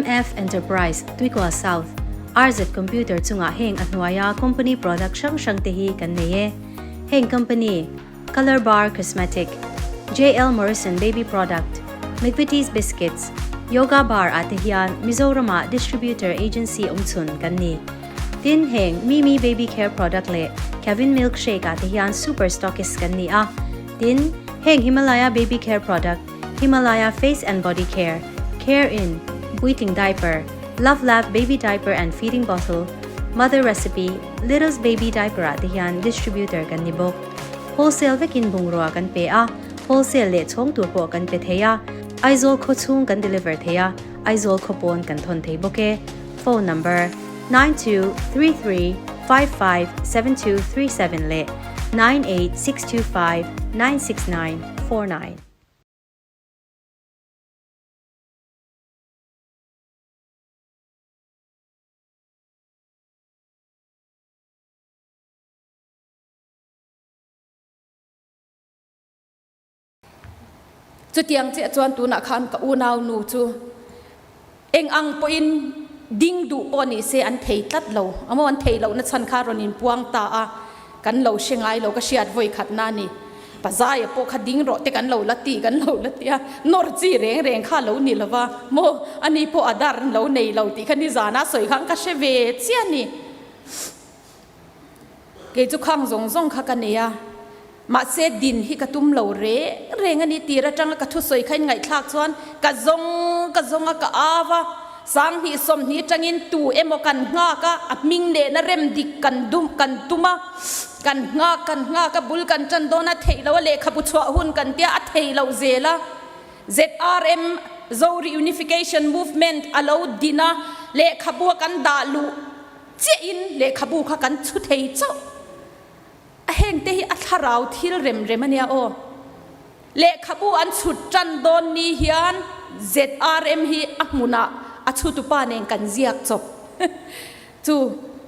MF Enterprise ตุยกว่า South RZ Computer จุงะเฮงอันวายา Company Product ช่างเตฮีกันเนยเฮง Company Color Bar Cosmetic JL Morrison Baby Product McVitie's Biscuits Yoga Bar อาเตฮียน Mizorama Distributor Agency ชุนกันนี่ตินเฮง Mimi Baby Care Product เละ Kevin Milkshake อาเตฮียน Super Stockist กันนี่ตินเฮง Himalaya Baby Care Product Himalaya Face and Body Care Care In Buiting Diaper Love Lab Baby Diaper and Feeding Bottle Mother Recipe Little's Baby Diaper อาเตฮียน Distributor กันนี่บก Wholesale เวกินบุงรัวกันเปWholesale เละช่องตัวโปกันเปเทียIzol โคชุ่งกัน deliver เทียIzol โคปอนกันทนเทบกPhone number 9233557237 เละ98625969949จุดยังเจ้าจวนตัวนักขันกับอูนาวนูจูเอ็งอังปอินดิ้งดูปอนี่เสียอันเทยตัดเราอามาวันเทยเรานัดสันคารนินปวงตากันเราเชียงไงเราก็เชียดไว้ขัดนานี่ภาษาอย่าปกดิ้งรอแต่กันเราละตีกันเราละตีนอร์จีเร่งข้าเรานี่ละว่าโมอันนี้พออดาร์เราในเราตีคันนี้จานาสวยขังก็เชเวเชียนี่เกจุขังซงข้ากันเนี่ยมาเสดินที่กระตุ้มเหล่าเร่งันนี้ตีระจังกระทุสวยขันไงทากชวนกระซงกะอาวะสังหิสมหิจังอินตูเอโมกันงากะอับมิงเดนเรมดิกันดุมกันตุมากันงากะบุลกันจันโดนะเทลาวเลขบุชวะหุนกันเตียเทลาวเซลา ZRM Zori Unification Movement อลาวดินะเลขบัวกันดาลูเจอินเลขบัวกันชุดเทยเจ้าเฮงเตhi อัฐราวทิลเรมมันยาโอเลขบัวอันชุดจันโดนนี้เฮียน ZRM ฮีอักมุนาอัชุตุปาเนงกันเจียกจบ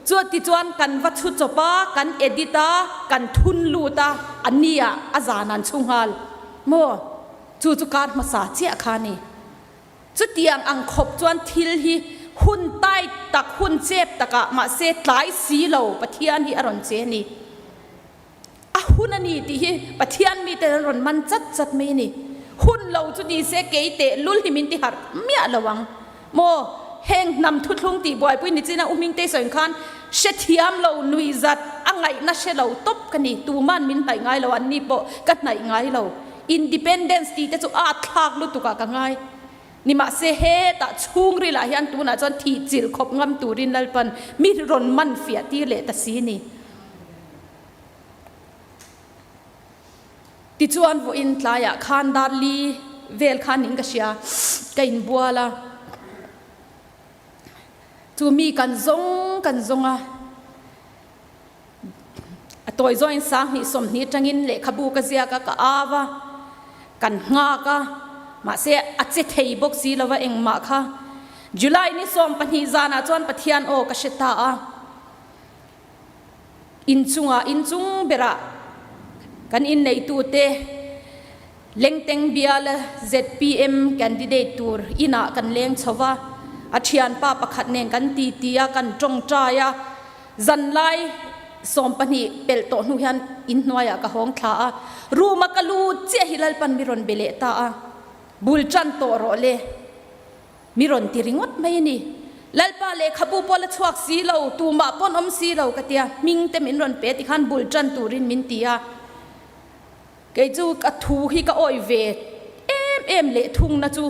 จวดติจวนกันวัดชุดจบกันเอดิตากันทุนลูตาอันนี้อาจารย์นันชุงฮัลโมจุการมาสาเจียคานี่จุดเตียงอังขบจวนทิลฮีหุ่นใต้ตักหุ่นเจ็บตะกะมาเสตหลายสีเหล่าปะเทียนฮีอรอนเจนี่หุ่นนี่ที่ปะเทียนมีแต่รอนมันจัดไม่นี่หุ่นเหล่าจุดนี้เสกเตะลุลหิมินติหัดเมียระวังโมเฮงนำทุดลงตีบ่อยปุ่นนี่จีน่าอุมิงเตสอยคันเชทียมเราหนุยจัดอังไงน่าเชเราตบกันนี่ตูมันมินไหนไงเราอันนี้บ่กันไหนไงเราอินดิเพนเดนซ์ตีแต่จุอาทากลุตุกะกันไงนี่มาเสเฮตะชุงริลายันตูน่าจนทีจิลขบงำตูรินลัลปันมีรอนมันเฟียตีเลตสีนี่ติจวนวอินทลายคานดาลีเวลคานิงกษยากินบัวละจูมีกันซงตัวจอยสังนิสมนิจังอินเละขบูกเซียกะอาวะกันงากะมาเสียอัจเจเทยบกซีละวะเองมาค่ะจุลัยนิสมปนิจานาจวนปะเทียนโอกษตาอินจุงเบระกันอินในตูเตเล็งเต็งเบียล ZPM candidate tour อินากันเลี้ยงชวะอาเชียนป้าประคัดเนงกันตียกันจงใจจันไลสมปนิเปลโตนุยันอินนวยกะฮองท้ารูมักลูเจฮิลลปันมิรอนเบเลตาบุลจันโตโรเลมิรอนติริงอดไม่นี่ลัลปาเลขบูปอลชวักสีเหลาตูมาปอนอมสีเหลากะเตียมิงเตมินรอนเปติขันบุลจันตูรินมินตียเกจูกะทูฮิกะโอยเวเอ็มเลทุงนะจู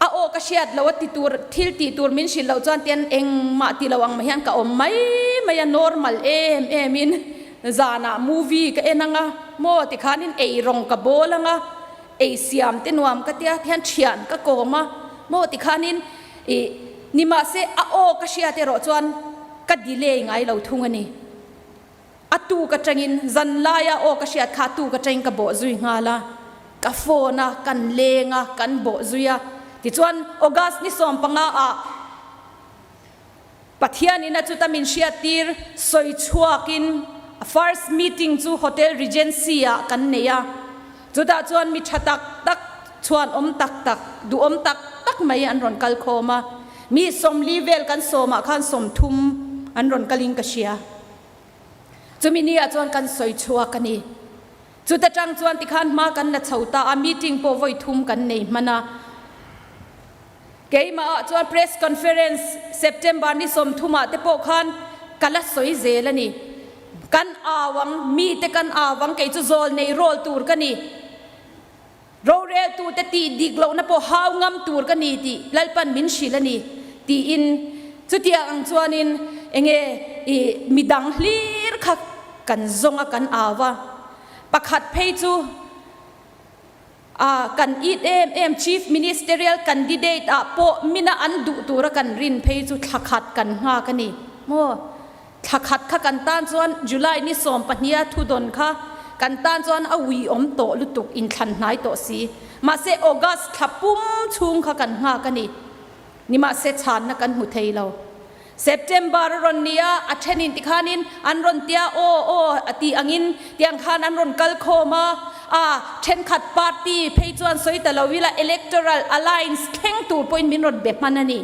อาโอกระเชียดเราติตูร์ทิลติตูร์มินชิลเราจวนเตียนเองมาติระวังไม่ยันกะอมไม่ยัน normal มินจานามูวี่กะนังะโมติขานินรงกะโบลังะเสียมเตนวามกะเตียเทียนเชียนกะโกมาโมติขานินนิมาเซอาโอกระเชียดเตรอจวนกะดีเลยไงเราทุงอันนี้อตูกะจังอินจันลายาโอกระเชียดขาตูกะจังกะโบซุยงาลากะโฟนะกันเลงะกันโบซุยที่ชวนออกัสนี่สมปังปัทยานี่นะจุดมินเชียตีร์สอยชัวกิน first meeting จูโฮเทลรีเจนซีกันเนี่ยจุดชวนมีชัดตักชวนตักดูตัก ตักไม่อันรอนกัลโคมามีสมลีเวลกันสมาขันสมทุมอันรอนกัลิงกเชียจะมีนี่จวนกันสวยชัวกันนี่จุดตะจังจวนติขันมากันนะเฉาตามีติ้งโปไว้ทุมกันนี่มันนะเกยมาจวนเพรสคอนเฟอเรนซ์เซปเทมเบอร์นี่สมทุมาเตโปขันกันละสวยเจลนี่กันอาวังมีแต่กันอาวังเกยจุโซลในโรลตูร์กันนี่โรเรตูเตตีดิกโลนะพอฮาวงามตูร์กันนี่ตีลัลปันมินชิลนี่ตีอินจุดที่อังจวนินเองมีดังลีร์คักกันซงกันอาวะปักขัดเพยจูกันอีเอ็ม chief ministerial candidate โปมินาอันดุตูระกันรินเพยจูทักขัดกันงากันนี่โมทักขัดกันตานจวนจุลัยนี่สมปัญญาทุดนค่ะกันตานจวนอวีอมโตลุตุกอินทันนายโตสีมาเซออกัสขับปุ่มชุงค่ะกันงากันนี่มาเซชานนักันหุเทยเราเซปเทมเบอร์รอนเนียอัชนินติขานินอันรอนเตียโอตีอังินเตียงขานอันรอนกัลโคมาเช่นขัดปาร์ตี้เพย์จวนสวยแต่เราวิลา electoral alliance แข่งตูปอยมินรอนแบบมันนี่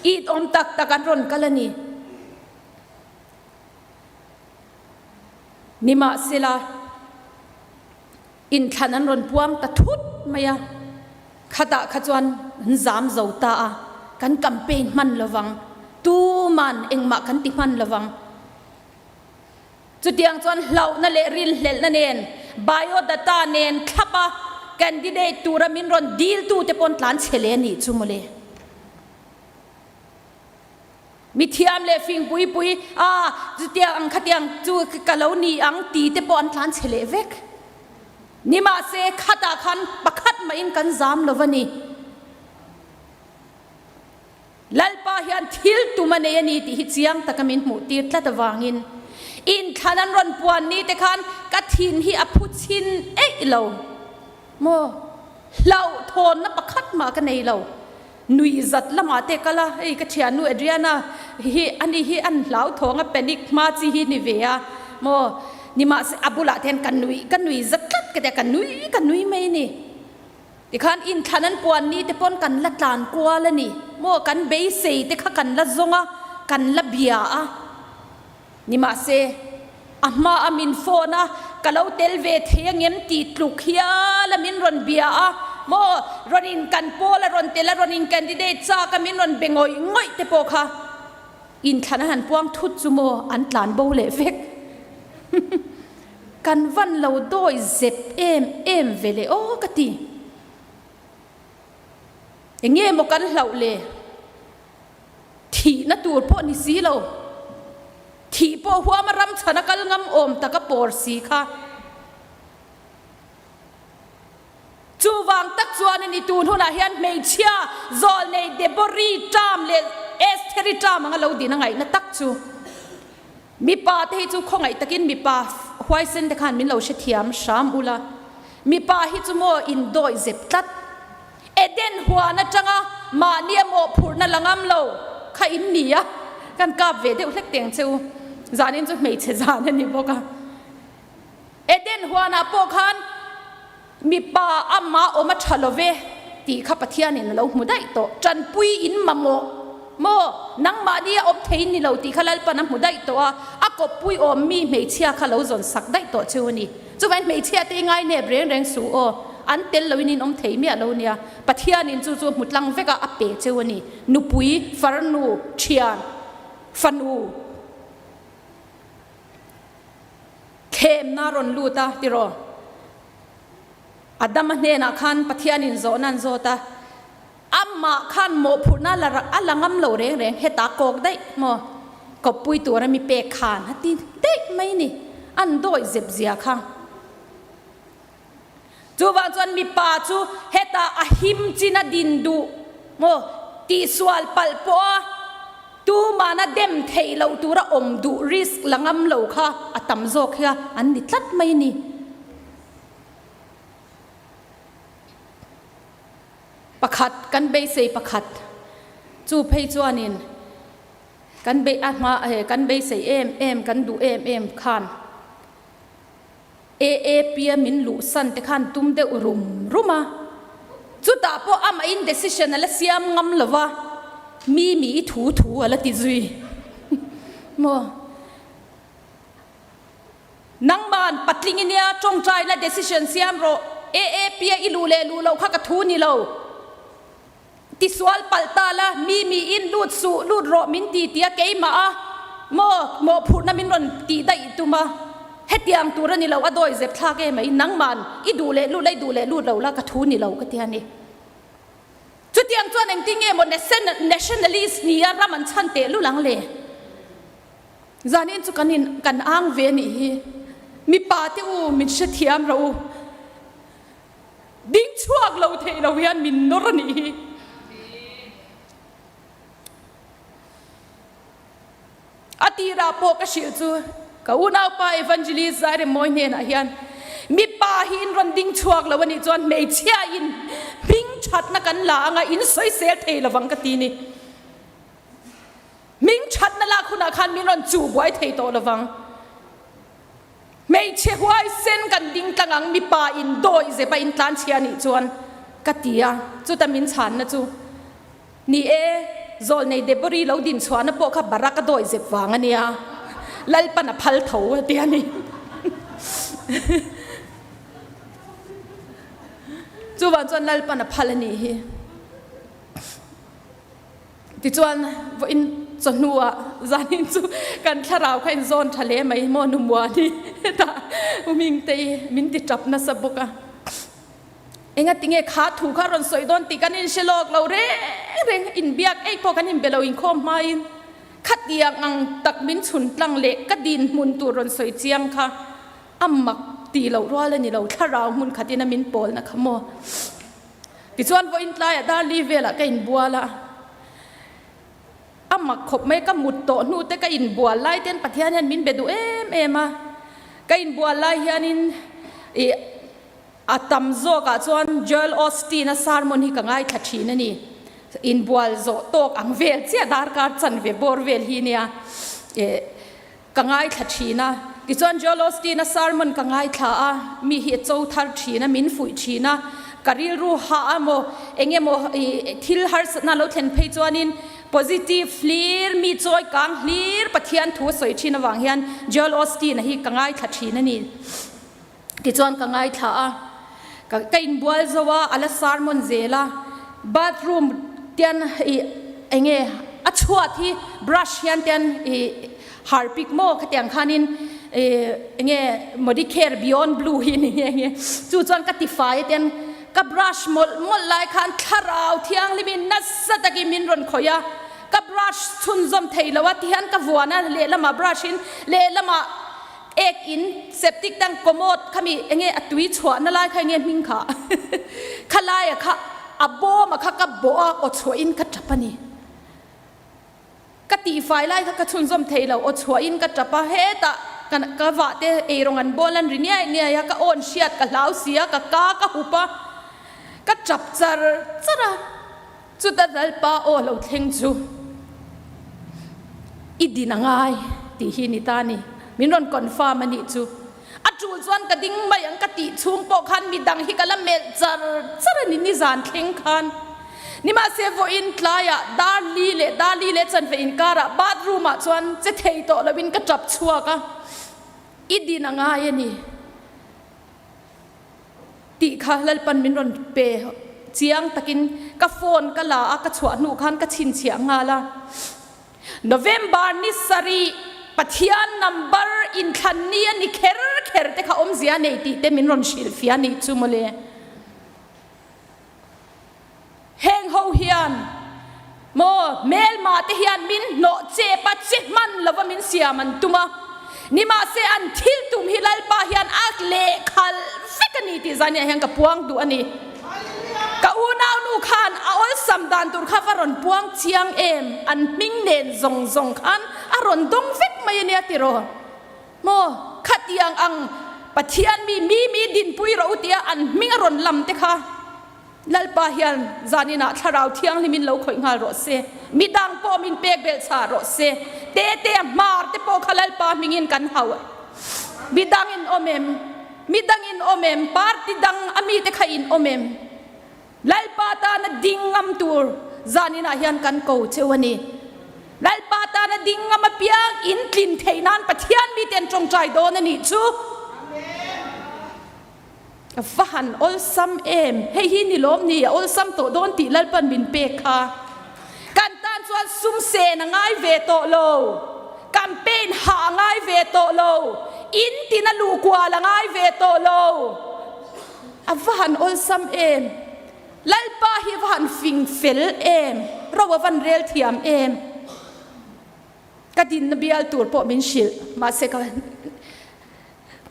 อีดอมตักกันรอนกัลนี่นิมาเซลาอินขันอันรอนพวงตะทุดมายาขัดขจวนจามเจ้าตากันแคมเปญมันระวังตูมันเองมากันติมันระวังจุดยังจวนเหล่านั่นเลริลเลนั่นเองไบโอดัตตาเนนขับแคนดิเดตตูรามินรอนดีลตูเตปอนหลานเชเลนี่จุมเลมิเทียมเลฟิงปุยจุดยังขัดยังจูกะเหล่านี้อังตีเตปอนหลานเชเลเวกนิมาเซขัดขันปักขัดมาอินกันจามลวันนี้ลัลปาฮิอันทิลตุมันเอนี่ที่ฮิตเสียงตะกมินหมูตีร์ตะตะวางินอินขันันรอนปวนนี่แต่ขันกัดทินฮิอพุชินเราโมเราทนนับปักขัดมากันในเราหนุ่ยจัดละมาเตกละกัดเชียนุเอเดียนาฮิอันนี้ฮิอันเหลาทองเป็นอีกมาจีฮินิเวียโมนี่มาอับุละแทนกันนุยจัดกัดกันแต่กันนุยไม่นี่ที่ขันอินขันันปวนนี่แต่ปนกันละลานกลัวละนี่โมกันเบยเซแต่ขักันละซงกันละเบียนี่มาเซอามาอามินโฟนะกะเลาเตลเวทเฮียงเงิมตีตลุกเฮียละมินรอนเบียโมรอนอินกันโปละรอนเตละรอนอินแคนดิเดตจากะมินรอนเบงอยง่อยเตโปค่ะอินขันหันปวงทุดจุโมอันตลานโบเลเฟกกันวันเราโดยเจ็บเอ็มเวเลโอกะตีอย่างเงี้ยบอกกันเราเลยที่นัตัวพ่อนิสีเราที่พ่อหัวมารำชนะกันงำอมตะกะปอร์สีค่ะจูวางตักจวนในตูนหัวหน้าเฮียนเมเชียจอลในเดบอรีจามเลเอสเทริจามมังเราดีนังไงนัตักจูมีป่าที่จูคงไงตะกินมีป่าหวยเส้นตะขันมินเราเชียมชามอุลามีป่าฮิจูโมอินโดยเจ็บตัดเอเดนหัวนะจังมาเนียโมพูนนั่ละงำเราข้าอินเนียกันกาเวเดอุเล็กเตียงเจ้าจานินจุไม่เจจานันนี่บอกกันเอเดนหัวนะปกันมีป่าอัมมาอมาชาลเวตีข้าปะเทียนี่เราหุได้โตจันปุยอินมาโมนังมาเนียอบเทนนี่เราตีข้าลัลปนัมหุได้โตอากบปุยอมมีไม่เชียข้าเราจนสักได้โตเจ้านี่จุเป็นไม่เชียตีง่ายเนี่ยเร่งสู้อันเตลเราวินินอมเทียมีเราเนี่ยปะเทียนินจู่ๆมุดลังเวกาอเปเจ้านี่นุปุยฟารนูเชียนฟันูเข้มนารอนลูตาติโรอดัมเนนักขันปะเทียนินโซนันโซตาอัมมาขันโมพูน่าละอัลลังอัมโลเร่งเฮตากอกได้โมกบปุยตัวนั้นมีเปกขานฮัตติได้ไหมนี่อันโดยเจ็บเสียค่ะจูวันจวนมีป่าจูเฮตาอหิมจินาดินดูโมตีสวลปัลปัวตูมานะเดมเทเราตูระอมดูริสลังอัมโลค่ะอัตมโซกค่ะอันนี้ตัดไม่นี่ประคัดกันเบยเซประคัดจูเพยจวนินกันเบยอามากันเบยเซเอ็มกันดูเอ็มขานเปียมินลุสันแต่ขันตุ้มเดอุรุมา จุดตาพออามาอิน decision อะไรเสียมงำเลยวะมีถูอะไรติจุยโมนังบานปัตลิงเนียจงใจและ decision เสียมโรเอเปียอิลูเลลูเราข้ากระทูนี่เราติสวลปัลตาละมีอินลูดสูลูดโรมินตีเตียเกยมาโมพูดน้ำมินรอนตีได้ตุมาเฮตียงตัวนี่เราอดอยเจ็บทากเอไหมนังมันอีดูเลลูเลยดูเลลูเราละกระทูนี่เราก็เตียนี่จุดยังจวนเองติงเอหมดnationalistนี่รามันชันเตลูหลังเลยจานินจุกันอ้างเวนี่มีปาเตอูมิเชเทียมเราดิ้งช่วงเราเทเราเวียนมินนรนีอตีราโปกชิลจูก็อุณาปาเอวันเจลิสไซเรมอยเนนะเฮียนมีปาหินรันดิ้งช่วงเราวันนี้จวนเมเชียอินพิงชัดนักันลางอินสวยเสียเทละวังกตีนี่มิงชัดนั่นละคุณอาคารมิรันจูบไว้เทโตละวังไม่เชื่อว่าเส้นกันดิ้งตั้งมีปาอินโดยเจ็บอินตันเชียนี่จวนกตียจูแต่มินชันนะจูนี่โซนในเดบรีเราดินชวนนะพวกขับบารักก็โดยเจ็บฟังอันเนี้ยลัลปันพัลเถาเดียนี่จูวันจวนลัลปันพัลนี่ที่จวนวันจนนัวจานินจูกันขราวขันโซนทะเลไม่มอนุมวานี่แต่มิงเตยมินติดจับนัสบุกะเองติงขาถูกขารอนสวยโดนติกันอินเชลอกเราเร่งอินเบียกพอกันอินเบลอินคอมมาอินขัดเดียงอังตักมินชุนตังเล็กก็ดินมุนตัวรอนสวยเจียงค่ะอัมมักตีเรารัวเลยนี่เราถ้าเรามุนขัดดินามินโปลนะขโมติจวนวอินไลดาลีเวละก็อินบัวละอัมมักขบไม่ก็มุดโตนูแต่ก็อินบัวไล่เต้นปะเทียนมินเบดูมาก็อินบัวไล่เฮียนินอาตัมโซกาจวนเจลออสตินสาร์มอนีกังไงทัชชีนนี่อินบัวโซโตกอังเวลเสียดาร์การจันเวบอร์เวลฮีเนียกังไงทัชชีนะดิจวนเจลออสตินสาร์มอนกังไงท่ามีเหตุโจทัชชีนะมินฟุยชีนะการิลรูฮาโมเองโมทิลฮาร์สนาโลเทนเพจวานินpositive clear มีจอยกัง clear ปะเทียนทัวสวยชีนวังเฮียนเจลออสตินฮีกังไงทัชชีนะนี่ดิจวนกังไงท่าก็อินบัวจะว่าอัลซาร์มอนเซล่าบาร์รูมเตียนเองอัชวัที่บรัชยันเตียนฮาร์ปิกโมขตียงขานินเองโมดิเคร์บิออนบลูฮินเองจู่จวนก็ติฟายเตียนกับบรัชมลไลคันทาราวที่อังลิมินนัสสตะกิมินรอนขอยากับบรัชชุนจอมเทลว่าที่อันกับวัวนะเลละมาบรัชินเลละมาเอกอินเซปติกดังกโมดขมีเองอตุยชวนนั่นไล่ใครเงี้ยมิงค่ะขลายอะค่ะอับโบมาค่ะกับโบออชวอินกัจจปนีกตีไฟไล่ค่ะกัชุนซอมเทลอชวอินกัจจปะเฮตะกันกว่าเตเอรงอันโบลันริเนียเนี่ยยก็โอนเชียดกับลาวเสียกับกากะหุปะกัจจับจระจุดดัลปาโอเราเทงจูอิดีนังไงตีหินิตานีมินรอนคอนฟาร์มันนี่จูอาจูจวนกระดิ่งมายังกติชุมปอคันมีดังฮิกะละเมจร์นี่นิจานเข่งคันนี่มาเซฟอินคลายะดาลีเลจันเฟอินการะบาดรูมาจวนจะเทยโตแล้ววินกระจับชัวกะอิดีนังไงนี่ติค่ะแล้วปันมินรอนเปเจียงตะกินกะโฟนกะลากะชัวหนูคันกะชินเฉียงงาละโนเวมบาร์นิสรีปัทยานนัมเบอร์อินคันนี้นี่เคร์แต่ข้าอมเสียในตีเตมินรอนชิลฟิอานี่จูโมเลเฮงโฮเฮียนโมเมลมาเตเฮียนมินโนเจปัจเจมันลวมินเสียมันตุมานี่มาเซอันทิลตุมฮิลลปาเฮียนอักเลขัลฟิกนี่ที่จานี่เฮงกับพวงดูอันนี้กะอูนาวนูขันเอาสัมดานตุรข้าฟารอนพวงเชียงอันมิงเนนซงขันอารอนดงฟิกไม่เนี่ยติโรโมขัดยังอังปะเทียนมีดินปุยเราเตียอันมิงอารอนลำเตค่ะลัลปาเฮียนจานินะถ้าเราเที่ยงลิมินเราคอยงานรถเซมีดังปอมินเปกเบลซารถเซเตมาร์เตปอขลัลปามิงินกันหาวมีดังอินโอเมมปาร์ติดังอามีเตขอินโอเมมลัลปา pata na dingam tur zanina hian kan ko chewani lal pata na dingam apiang in tlin theinan pathian mi ten tong chai don ani chu fahan ol sam em hei hi ni lom ni ol sam to don ti lal pan bin pe kha kan tan chuan sum se na ngai ve to lo campaign ha ngai ve to lo in tina lu kwa la ngai ve to lo avahan ol sam em lalpa hi van fing fel em rawa van rel thiam em kadin na bial tur po min shil ma se ka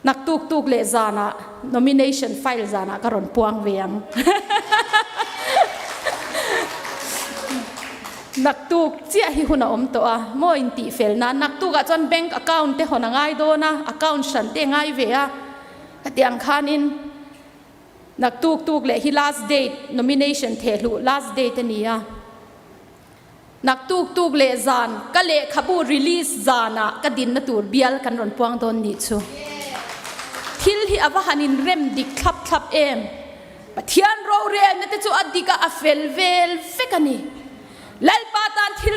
nak tuk le zana nomination file zana karon puang veang nak tuk chia hi huna om to a mo in ti fel na nak tuk a chon bank account te hona ngai do na account san te ngai ve a atiang khanin nak tuk le hi last date nomination the lu last date ania nak tuk le zan ka le khabu release zana ka din na tur bial kan ron puang don ni chu thil hi awahanin rem dik thlap em pathian ro re na te chu adika a fel vel fekani lal patan thil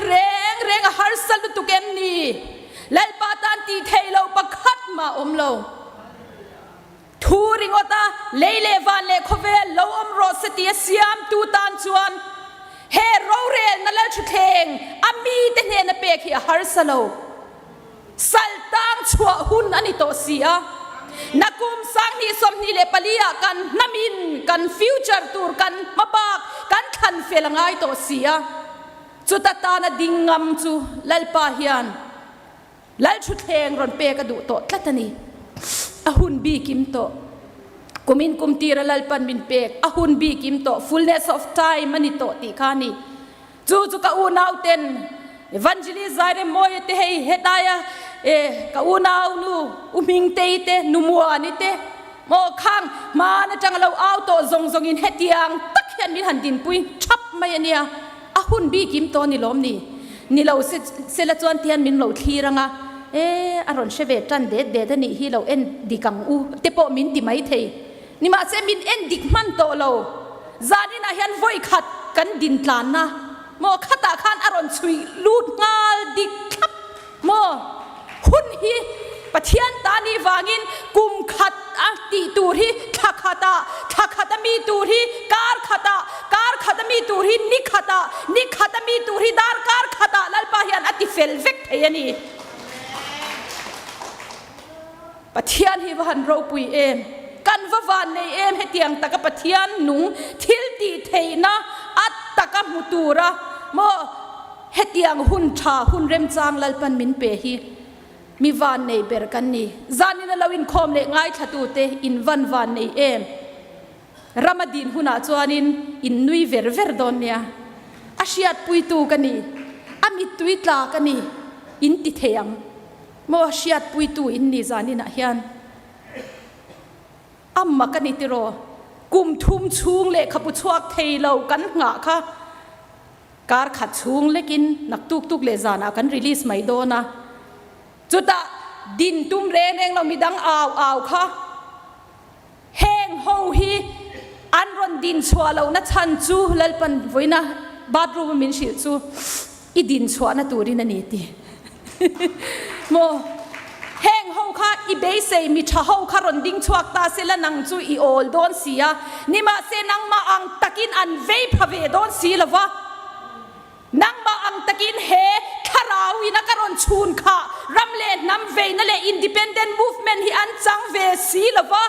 reng a har sal tu ken ni lal patan ti thailo pakhat ma omlo thuring ota leile van le khovel lo om ro seti siam tu tan chuan he ro re na la thu theng ami te ne na pe khi har salo sal tang chua hun ani to sia nakum sang ni som ni le palia kan namin kan future tur kan mabak kan khan felangai to sia chu ta ta na dingam chu lalpa hian lal thu theng ron pe ka du to tlatani ahun bi kim to kumin kum tira lalpan min pek ahun bi kim to fullness of time mani to ti khani chu ka unau ten evangelist zaire moye te hei hetaya ka unau nu uming te numuani te mo khang ma na chang lo auto zong in hetiang tak hian min han din pui thap mai ania ahun bi kim to ni lom ni lo se la chuan tian min lo thiranga aron sheve tan de ni hi lo en dikang u te po min ti mai thei ni ma se min en dik man to lo zani na hian voi khat kan din tlan na mo khata khan aron chui lut ngal dik khap mo hun hi pathian ta ni wangin kum khat a ti tur hi thakata mi tur hi kar khata mi tur hi ni khata mi tur hi dar kar khata lalpa hian ati fel vek theyani pathian hi van ro pui em kan vavan nei em hetiang taka pathian nung thil ti theina at taka mutura mo hetiang hun tha hun rem chang lalpan min pe hi mi van nei ber kan ni zanina lawin khom le ngai thatu te in van nei em ramadin huna chuanin in nui ver don nia asiat pui tu kani amit tui tla kani in ti theyang mo asiat pui tu in ni zanina hian amma kani tiro kum thum chung le khapu chuak theilo kan nga kha kar khat chung lekin nak tuk le zana kan release mai do na chuta din tum reng lo midang aw kha heng ho hi an ron din chwalo na chan chu lalpan voina bathroom min shil chu I din chwa na turin ani ti mo heng ho kha I be se mi tha ho kha ron ding chuak ta se la nang chu I ol don sia ni ma se nang ma ang takin an ve phave don si lawa nang ma ang takin he kharawi na karon chun kha ramle nam ve na le independent movement hi an chang ve si lawa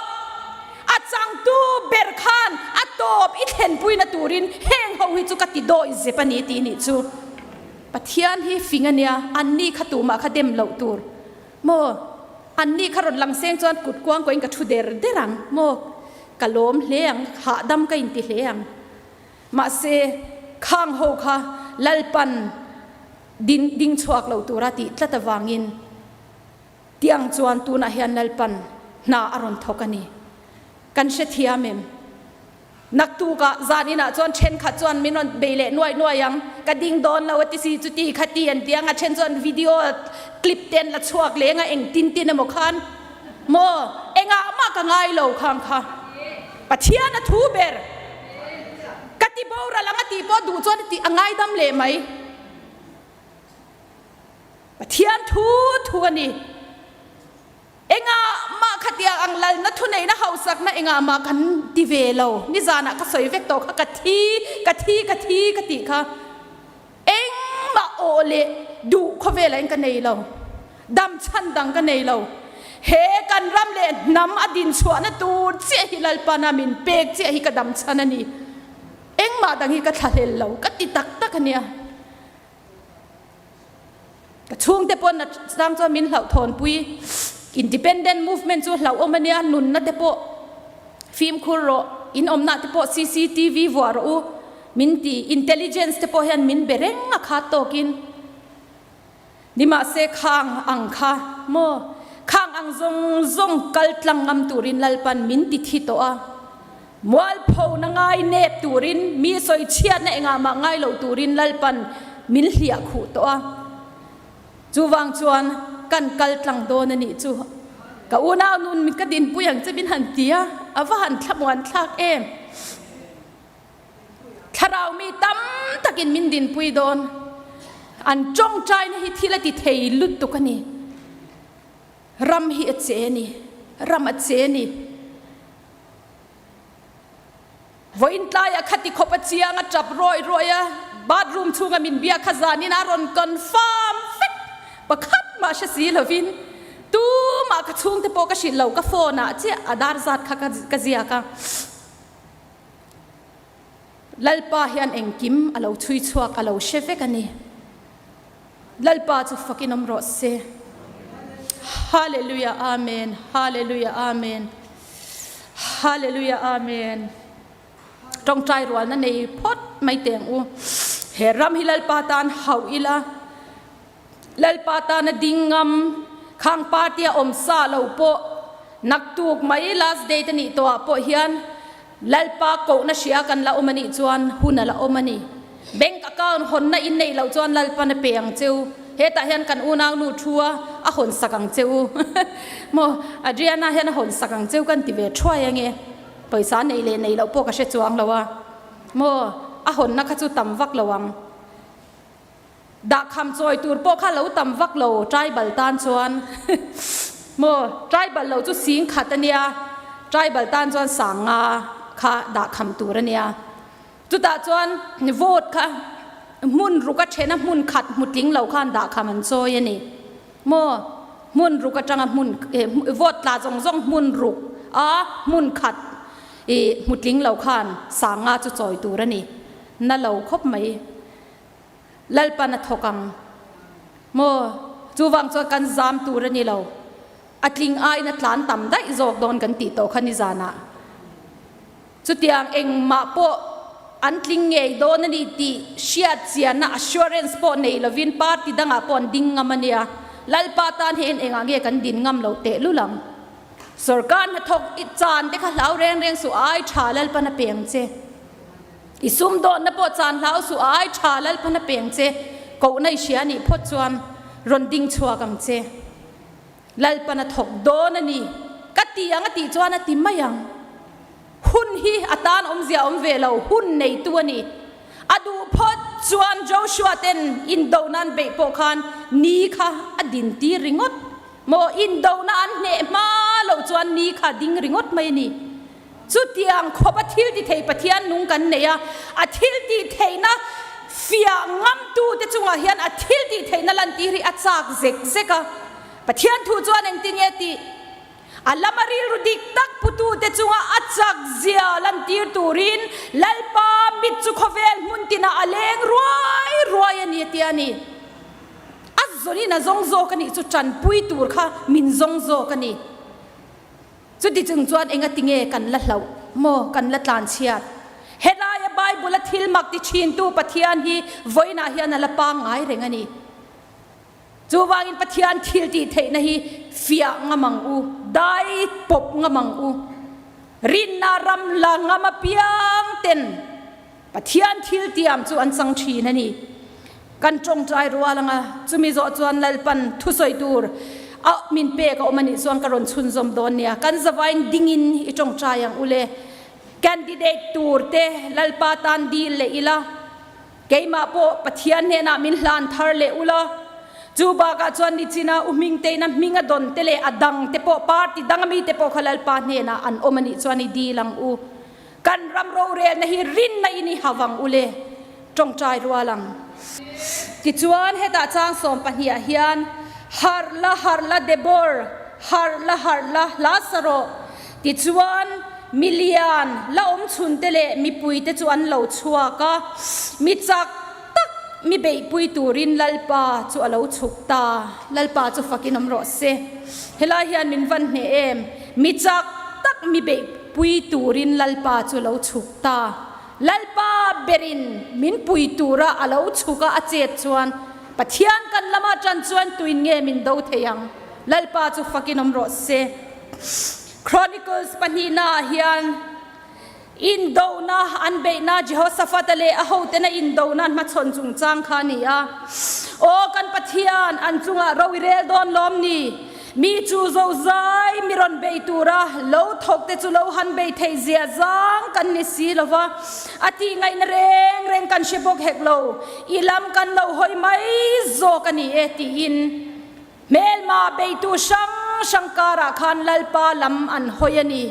a chang tu ber khan a top I thlen pui na turin heng ho hi chu ka ti do Japani ti ni chu pathian hi fingania anni khatuma khadem lo tur mo anni kharon langseng chuan kut kwang ko in ka thu derang mo kalom hleng ha dam ka in ti hleng ma se khang ho kha lalpan ding chuak lo turati tlata wangin tiang chuan tu na hian lalpan na aron thokani kan she thiamem nak tu ka zanina chuan then kha chuan minon beile nuai yang ka ding don la wati si chuti khati an tianga then chuan video clip ten la chuak lenga eng tin mo khan mo enga ma ka ngai lo khang kha pathian a thu ber ka ติบ่ระลังติบ่ดูจวนติอังไงดำเลยไหมปะเทียนทูนี่เอ็งอะมาขัดยาอังลันนัทุนไหนนะเฮาสักนะเอ็งอะมากันดิเวลานี่จานะก็สวยเวกโตค่ะกะทิค่ะเอ็งมาโอเลดูเขาเวลาเอ็งกันในเราดำชันดังกันในเราเฮกันรำเลนน้ำอดินชวนตูเจียฮิลลปานามินเปกเจียฮิกระดำชันนี่เอ็งมาดังฮิกระทะเลเราก็ติดตักกันเนี่ยกระช่วงเตปนนะสร้างจอมินเหล่าทนปุยIndependent movement จู่เหล่าอมเนี่ยนุนนัดเตปอฟิล์มคูโรอินอมนัดเตปอ CCTV วัวรูมินตี intelligence เตปอเห็นมินเบรงอะขาโตกินนี่มาเสกข้างอังคาโมข้างอังซงกัลตังงำตูรินลัลปันมินติทิโตอะมัวพาวนังไงเนบตูรินมีสอยเชียดเนงามาไงเหล่าตูรินลัลปันมินเลียขู่โตอะจู่วางจวนกันกัลตังโดนนี่จู่กับอุณานุนมิกดินปุยังจะบินหันเตียอวหันทับวันทักถ้าเรามีตั้มตะกินมินดินปุยโดนอันจ้องใจนี่ที่ละติเทยลุดตุกันนี่รำฮิเจนี่รำเจนี่วันตายขัดติขบเชียงจับรอยบาดรูมชูงมินเบียขจานี่นารอนคอนฟาร์มฟิกบักขัดมาเชสีลวินตูมากระชุ่งเตปกระชิลเหล่ากระโฟน่ะเจ้าอดาร์จัดขกระเจียกะลัลปาเฮียนเองกิมอลาวทุยชวกอลาวเชฟกันนี่ลัลปาจุฟักินอมรสเซฮาเลลูยาอาเมนฮาเลลูยาอาเมนฮาเลลูยาอาเมนตรงใจรัวนั่นในพดไม่เตียงอูเฮรัมฮิลัลปาตานเฮาอิลาลัลปาตานดิงงำข้างปาเตียอมซาเลาโปนักตูกไม่ลาสเดตนี่ตัวโปเฮียนลัลปาโกนเชียกันละอมนี่จวนหุนละอมนี่แบงก์อากาศหนน่ะอินในเราจวนลัลปานเปียงเจ้าเฮตาเฮียนกันอูนางนูทัวอะหนสักังเจ้าโมอเดียนาเฮียนหนสักังเจ้ากันติเวช่วยยังไงไปสานในเลนในเราพวกกระเชจวงเราว่าโมอะหนนักจูตำวักระวังดักคำจอยตูร์พวกข้าเราตำวักเราใจบัลตันชวนโมใจบัลเราจุสิงขัดเนียใจบัลตันชวนสังอาข้าดักคำตูร์เนียจุดตาชวนโหวตค่ะมุนรุกเชนะมุนขัดมุดลิงเราข้านด่าคำมันโซยนี่โมมุนรุกจังมุนโหวตลาจงมุนรุกมุนขัดมุดลิงเราข้านสางาจุจอยตูระนี่นั่นเราคบไหมลัลปานทกังโมจูวังจกันจามตูระนี่เราอัดลิงไอนัดหลานต่ำได้จอกโดนกันติโตขันิจานะจุดยังเองมาโปอันลิงเงยโดนนี่ตีเชียดเสียนะ assurance ปอนนี่ละวินปาร์ตี้ดังอ่ะปอนดิ้งงามันเนี่ยลัลปาตานเห็นเองอ่ะเงยกันดิ้งงามเราเตะลุลังสรการทกอิจานเด็กเหล่าเร่งสุไอชาลัลปานเปียงเจอิสุมโดนนปอจานเหล่าสุไอชาลัลปานเปียงเจกูในเชียนี่พดจวนรอนดิ้งชัวกังเจลัลปานทกโดนนี่กัดตียังกัดตีจวนตีไม่ยังหุ่นฮีอาตานอมเสียอมเวลาหุ่นในตัวนี้อดูพอจวนโจชัวเต็นอินโดนันเบปอคันนี่ค่ะอดินตีริงอดโมอินโดนันเนมาเราจวนนี่ค่ะดิ้งริงอดไม่นี่สุดยังขบทิลที่เทปะเทียนนุงกันเนี่ยอาทิลที่เทนะเฟียงามตูแต่จงอาเฮียนอาทิลที่เทนะลันตีริอาจากเซกเซกะปะเทียนทูจวนเองติเนติอัลลามารีรุดิกตักพุตูเตจุงอาจักเซียลันตีตูรินลัลปามิดจุขเวลมุนตินาอเลงรวยนี่เตียนี่อัจจนี่นะซงโซกันนี่จุจันปุยตูร์ค่ะมินซงโซกันนี่จุดที่จึงจวนเองติเงกันละเหล่าโมกันละตานเชียดเฮลายบายบุลทิลมักติชินตูปะเทียนฮีไว้นาเฮียนละปางไงเรงนี่จูวางินปะเทียนทิลตีเทนะฮีเฟียงมังอูได้ปบงมังอูรินนารำลางมาเปียงเต็นปะเทียนทิลตียมจูอันสังชีนะนี่กันจงใจรัวลังจูมีจอจวนลัลปันทุสอยตูร์มินเปก็มันนี่ส่วนกระรนชุนซอมโดนเนี่ยกันจะวายดิ้งอินอีจงใจอย่างอุเล candidate turte lalpa tan dil le ila keima po pathian ne na min hlan thar le ula chuba ka chuan ni china uming te na minga don te le adang te po party dangami te po khalal pa ne na an omani chuan ni dilang u kan ram ro re na hi rin na ini hawang ule tong chai rualang ti chuan heta chang som pahia hian harla debor harla lasaro ti chuan million la chun te le mi pui te chuan lo chua ka mi chak tak mi be pui turin lalpa chu alo chukta lalpa chu fakinom ro se hela hian min van ne em mi chak tak mi be pui turin lalpa chu lo chukta lalpa berin min pui tura alo chuka achet chuan pathian kan lama chan chuan tuin nge min do theyang lalpa chu fakinom ro se Chronicles panina hian indona anbe na Jehoshaphat le ahotena indona ma chon chung chang khani a o kan pathian an chunga rowirel don lom ni mi chu zo zai miron beitura lo thok te chu lo han be thei zia zang kan ni si lova ati ngai na reng kan shibok hek lo ilam kan lo hoi mai zo kan ni eti in mel ma beitu shankara khan lalpa lam an hoyani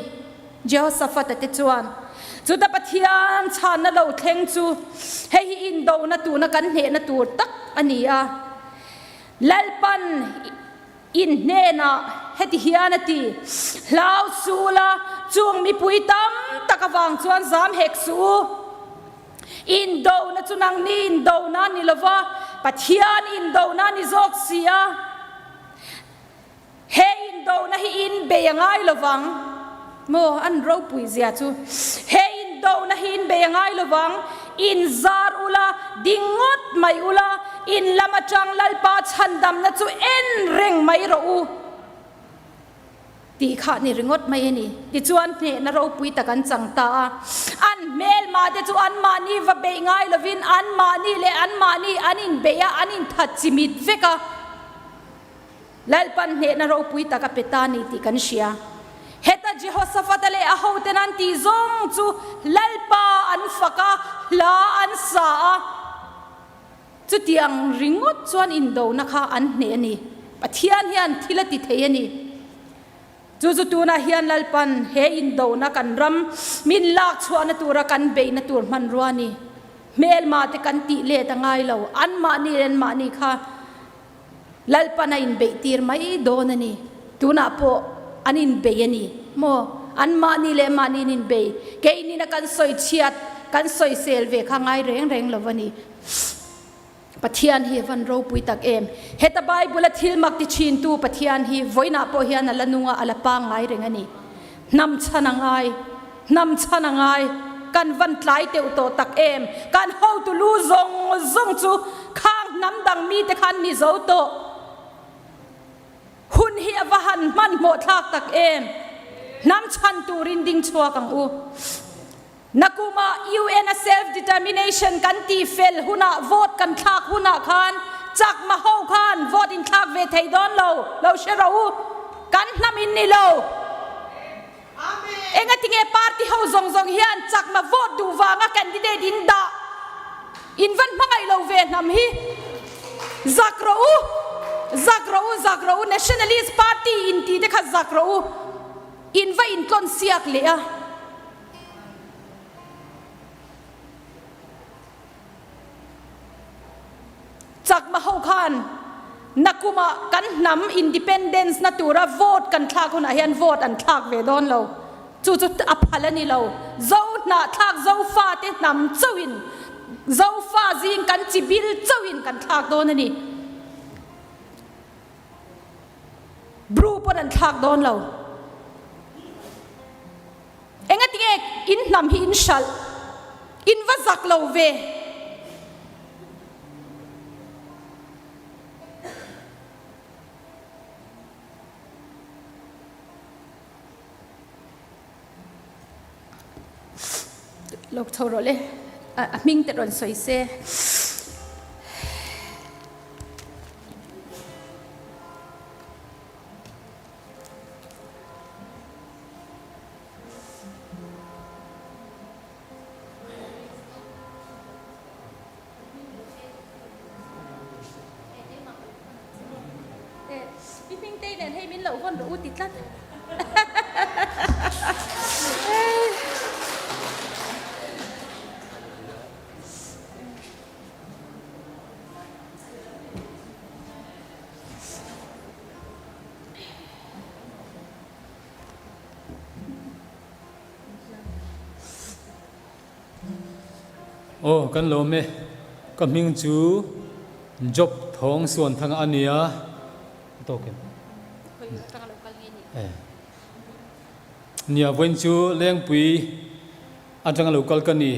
Jehoshaphat te chuan chu ta pathian chan na lo thleng chu hei in do na tu na kan he na tur tak ani a lalpan in ne na heti hianati lau sula chung mi pui tam takawang chuan zam hek su in do na chunang ni in do na ni lova pathian in do na ni zok sia he in do na hi in be yangai lowang mo an ro pui zia chu he in do na hi in be yangai lowang in zar ula dingot mai ula in lama chang lalpa chandam na chu en reng mai ro u ti kha ni ringot mai ni ti chuan ne na ro pui takan changta an mel ma te chu an ma ni va be ngai lovin an ma ni le an ma ni anin be ya anin that chimit veka lalpan ne na ro pui taka petani ti kan sia heta Jehoshaphat le ahotenan ti zong chu lalpa an faka la an sa chu tiang ringot chuan in do na kha an ne ani pathian hian thilati thei ani chu tu na hian lalpan he in do na kan ram min lak chuan tura kan be na tur man ruani mel ma te kan ti le ta ngai lo an ma ni ren ma ni kha lalpana in be tir mai donani tuna po anin be ani mo an mani le mani nin be ke ni na kan soi chiat kan soi sel ve kha ngai reng lovani pathian hi van ro pui tak em heta bible thil mak ti chin tu pathian hi voina po hian alanunga alapa ngai reng ani nam chana ngai kan van tlai teu to tak em kan ho tu lu zong chu khang nam dang mi te khan ni zo to hun hi avahan man mo thak tak em nam chan turin ding chua kang u nakuma UN self determination kan ti fel huna vote kan thak huna khan chak ma ho khan vote in thak ve thei don lo shero u kan namin ni lo amen enga tinge party ho zong hian chak ma vote du wanga candidate in da in van mangai lo ve nam hi zakro nationalist party in ti de kha zakro in va in kon siak le a chak ma ho khan nakuma kan nam independence natura vote kan thak huna hian vote an thak ve don lo chu aphalani lo zo na thak zo fa te nam chawin zo fa jing kan chibil chawin kan thak don ani bru pon an thak don lo enga tinge in nam hi in shal in va zak lo ve lok thoro le a ming te ron soi se เน้นให้มิ้นเหล่าคนรู้ติดลัดโอ้กันโลเมก็มิงจูจบท้องส่วนทางอันเนียโตเกนเนี่ยวันจูเลี้ยงปุยอาจารย์ลูกกัลกันนี่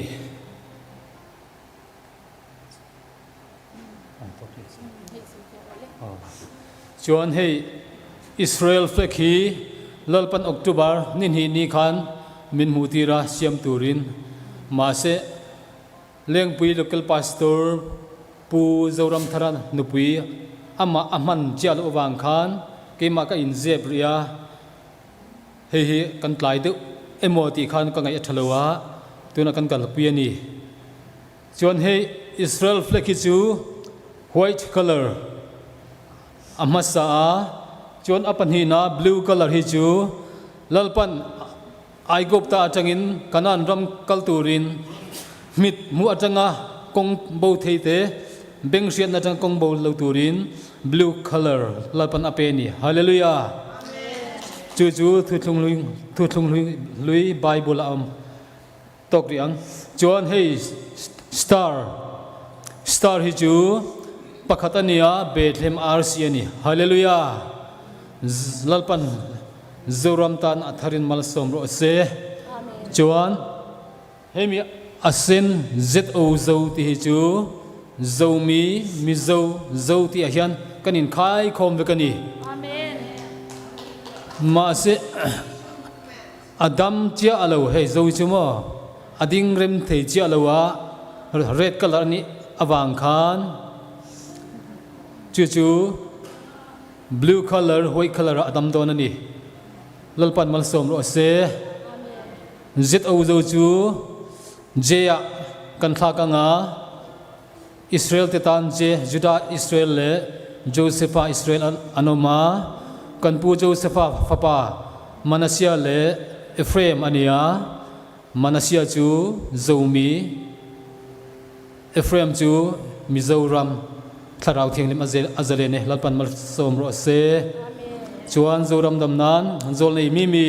ชวนให้อิสราเอลเฟกฮีลลปันออกตุบาร์นินฮีนีขันมินมูตีราเซียมตูรินมาเสเลี้ยงปุย local pastor ปูเจารัมทารันนุปุยอามันเจ้าลูกวางขันเกมาก็อินเซบเรียเฮ้กันไกลดูเอโมติขันก็ไงทะเลวะตัวนักกันกันปุยนี่ชวนให้อิสราเอลเฟลกิจู white color อามาสาชวนอปันฮีนา blue color ฮิจูลลปันไอโกบตาจังอินกันันรัมกัลตูรินมิดมัวจังอะกงโบเทเตเบงเชียนนะจังกงโบลตูริน blue color ลปันอเปนีฮาเลลูยาจู่ๆทุกลุยไบเบิลตกเรียงจวนให้ star ฮิจูปะขัตเนียเบธเลมอาร์เซียนีฮาเลลูยาลปันโจรัมตันอัธรินมัลสมโรเซจวนให้มีอาเซนเซตโอโซที่ฮิจูโซมีโซที่อาเฮียนกันอินคายคอมเวกันนี่มาเสอดัมเจ้าเราให้โซจูมาอดิงเรมเทเจ้าเราว่าเรดกัลนี่อวังคานจู่ๆ blue color white color อดัมโดนนี่ลลปันมัลสมโรเซเซตโอโซจูเจียกันทากังอาอิสราเอลติตันเจยูดาอิสราเอลเลโจเซฟาอิสราเอลอโนมากันปูโจเซฟาฟาปามานาเซียเลเอฟเรมอันเนียมานาเซียจูโจมีเอฟเรมจูมิโซรัมทาราวเทียงลิมอาเซเลเนลัลปันมัลสมโรเซจวนโจรัมดำนานโจลในมี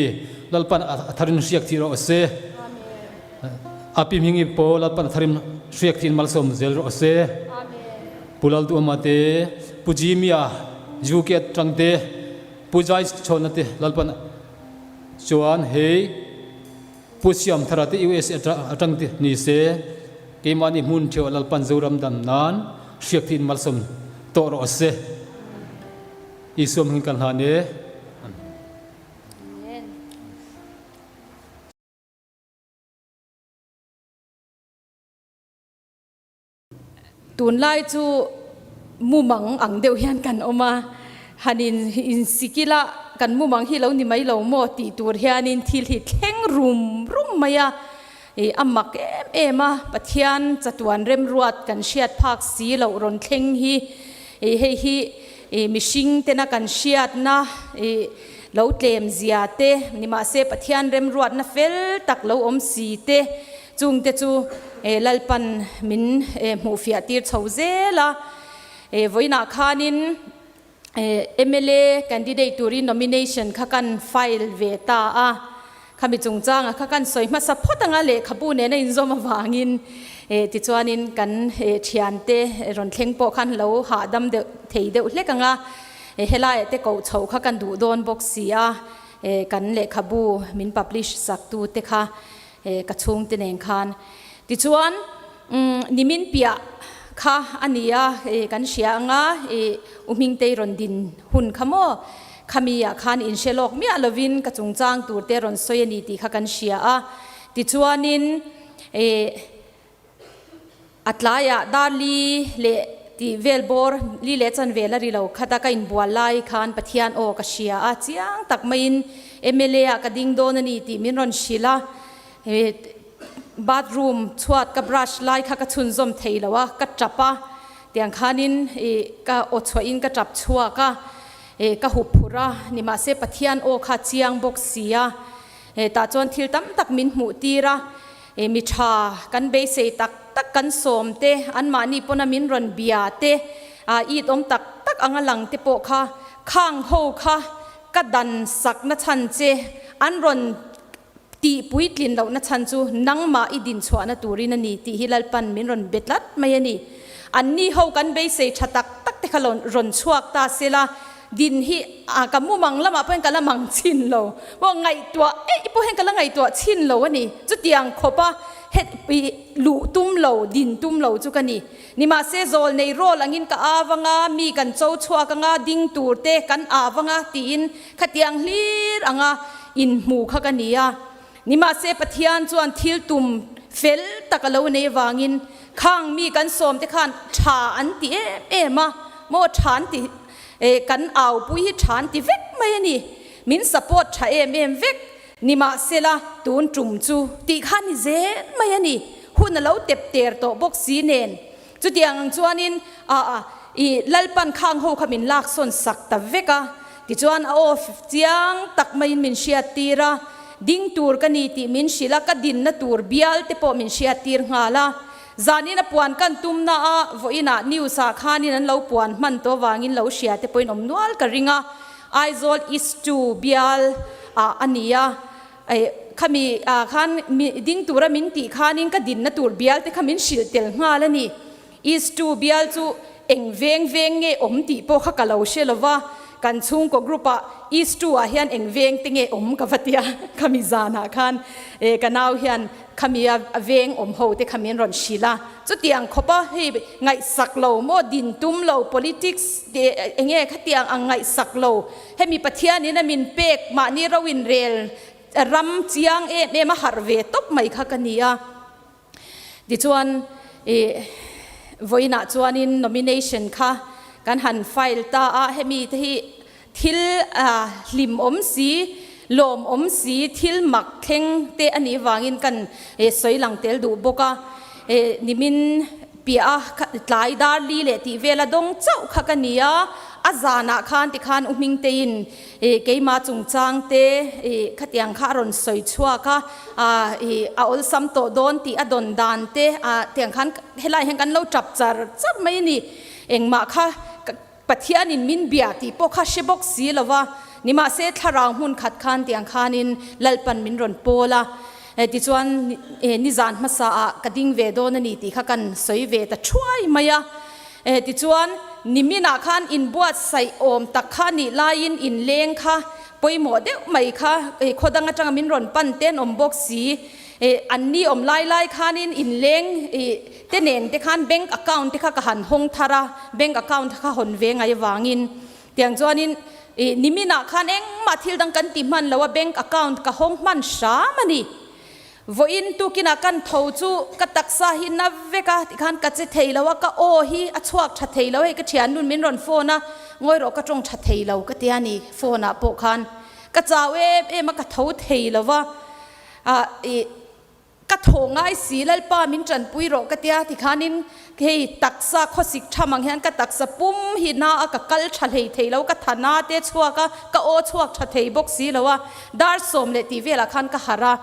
ลัลปันทารินเชียกทีโรเซอาพิมิงิโปลัดปันทาริมเชียกทินมัลสมเซลโรเซปุลัลตัวมาเตปุจิมีอาจูเกตจังเตปุจายชนเตลัดปันจวนเฮปุชิมทาราเตยูเอสจังเตนิเซเกมานิมุนเทวลัดปันจูรัมดัมนานเชียกทินมัลสมโตโรเซอิสมหิงกันหาเนตูนไล่จูมูมังอังเดียวยันกันออกมาฮันินอินสิกิละกันมูมังฮิเลานี่ไม่เลาโมตีตัวยันินทิลฮิตเข่งรุมมายาอามักเอมาปะเทียนจัตวันเริ่มรวดกันเชียดภาคสีเหลารอนเข่งฮีฮีมิชิงเตนะกันเชียดนะเหลาเตมเซียเตนี่มาเซปะเทียนเริ่มรวดนะเฟลตักเหลาอมสีเตจุงเตจูลัลปันมินหมูฟิอาตีร์ชาวเซล่ะวันนักข่านินMLA candidate ตูริน nomination ข้ากันไฟล์เวต้าข้ามีจงจ้างข้ากันสวยมาสัพพะตั้งอะไรขบูเนในอินโซมาวางินติดจวนินกันเชียนเตรอนเข่งโปขันเราหาดำเดเทเดอุเล็กงาเฮลัยเตเกาเฉาข้ากันดูโดนบอกเสียกันเล็กขบูมิน publish สักตูเตค่ะกระชงเตนเองคันติดจวนนิมินเปียค่ะอันนี้กันเชียงมิงเตรอนดินหุ่นขโมขมีคันอินเชลอกมีอลวินกระจงจางตูเตรอนโซยนีติค่ะกันเชียติจวนินอัตลายดาลีเลที่เวลบอร์ลีเลจันเวลารีเราขัดกันบัวลายคันปะเทียนโอกเชียเจียงตักไม่อินMLAกระดิ่งโดนนี่ติมินรอนชิลาบาร์รูมชวดกับบรัชไล่ข้ากระชุนซอมเทลวะกัดจับปะเตียงขานินก็อดช่วยอินกัดจับชัวก็ กะหุบพุระนิมาเซปะเทียนโอคาเจียงบกเสียตาจวนทิลตั้มตักมินหมูตีระมิชากันเบเซตักตักกันสมเตอันมานีปนามินรอนเบียเตอีดอมตักตักอังลังเตโปค่ะข้างโฮค่ะกัดดันสักนัชันเจอันรอนตีปุยกลินเหล่านัชันจูนังมาอีดินสวานาตูรินันนี่ตีฮิลลปันมินรอนเบ็ดลัดไม่ยันนี่อันนี้เฮากันเบเซชตักตักเตขลอนรอนชวกตาเซลาดินฮีกับมูมังละมาเป็นกันละมังชินโลว่าไงตัวอีพวกเห็นกันละไงตัวชินโลวะนี่จุดยังขบะเฮ็ดปีลุตุ้มโลดินตุ้มโลจุกันนี่มาเซโซลในโรลังอินกับอาวังามีกันโจชัวกันดิ้งตูเตกันอาวังาตีนขัดยังลีรังอินหมู่ขกันนี่มาเซปะเทียนจวนทิลตุมเฟลตะกะโลในวางินข้างมีกันสมเตขันชาอันตีมาโมชานตีกันเอาปุยฐานที่เวกไม่นี่มินสปอร์ตใช้เอ็มเวกนี่มาเสละตูนจุ่มจูตีขันเซนไม่นี่หุ่นเราเต็บเตอร์โตบกสีเนนจุดยังจวนินอีลัลปันข้างหูขมินลากส่วนสักตะเวกที่จวนเอาเจียงตักไม่มินเชียตีระดิ้งตูร์กันนี่ที่มินชิลากดินนัตูร์เบียลเตปมินเชียตีร์งาละจานี่นะปวนกันตุมนะวันน่ะนิวสาขานี่นั้นเราปวนมันตัววางินเราเชียแต่ปอยนมนวลกริงไอโซลอิสตูเบียลอันนี้ขมีขันดิ้งตูระมินตีขานินก็ดินนัตูร์เบียลแต่ขมินชิลเตลงาละนี่อิสตูเบียลจูเอ็งเวงเงตีโปขกะเราเชลว่ากันชุงก็กรุ๊ปอีสตูเฮียนเอ็งเวงติงกับวัติยาขมิจานาขันกันเอาเฮียนขมีเวงโฮเตขมินรอนชิลาจุดเตียงขบเฮ้ไงสักโลโมดินตุ้มโล politics ขเตียงไงสักโลให้มีปะเทียนี่นะมินเปกมานี่เราวินเรลรำเจียงมาหาร์เวตบไม่ค่ะกันนี่ดิจวนวันน่ะจวนอิน nomination ค่ะการหันไฟล์ตาให้มีที่ทิลลิมสีลมสีทิลหมักเข่งเตอันนี้วางินกันสวยหลังเตลดูบกนิมินเปียหลายดาร์ลีเลติเวลาดงเจ้าขักันนี้อาจารย์ขันติขันอุมิงเตินเกยมาจุงจางเตขัดยังข้ารอนสวยชัวค่ะเอาซ้ำโตโดนตีอดอนดานเตเตียงขันเฮลัยแห่งกันเราจับไม่นี่เองมาค่ะปะเทียนินมินเบียตีพวกข้าเชบกสีละว่านี่มาเสทารางหุ่นขัดขันเตียงขันินลัลปันมินรอนโปละที่จวนนิจานมาสากระดิ่งเวโดนันนี่ตีข้ากันสวยเวแต่ช่วยมายาที่จวนนิมินาขันอินบวชใส่อมตักขันนี่ลายินอินเลงค่ะปอยหมดเด็กไม่ค่ะโคดังจังมินรอนปันเต้นบกสีอันนี้ไล่ขันินอินเลงเต้นเองเต้ขันแบงก์ account เต้ข้าหันหงทาราแบงก์ account ข้าหันเวงไงวางินเตียงจวนนินนิมินาขันเองมาทิลดังกันติมันแล้วว่าแบงก์ account ข้าหงมันสามันนี่วันตุกินากันทาวจูกัตักษาหินนับเวกาที่ขันกัดเจเทยแล้วว่าก็โอฮีอชวกชัดเทยแล้วให้ก็เชียนนุ่นมินรอนโฟนะงอยรอกระจงชัดเทยแล้วก็เตียนี่โฟนะโปขันก็จะมาก็ทาวเทยแล้วว่าก็โถง่ายสีแล้วป้ามินจันปุยรอกเตียที่ขันินเฮตักษาข้อสิกชามังเห็นก็ตักษาปุ่มหินาก็กัลชัดเทยแล้วก็ธนาเตชัวก็โอชวกชัดเทยบกสีแล้วว่าดาร์สมเลตีเวลาขันก็หารา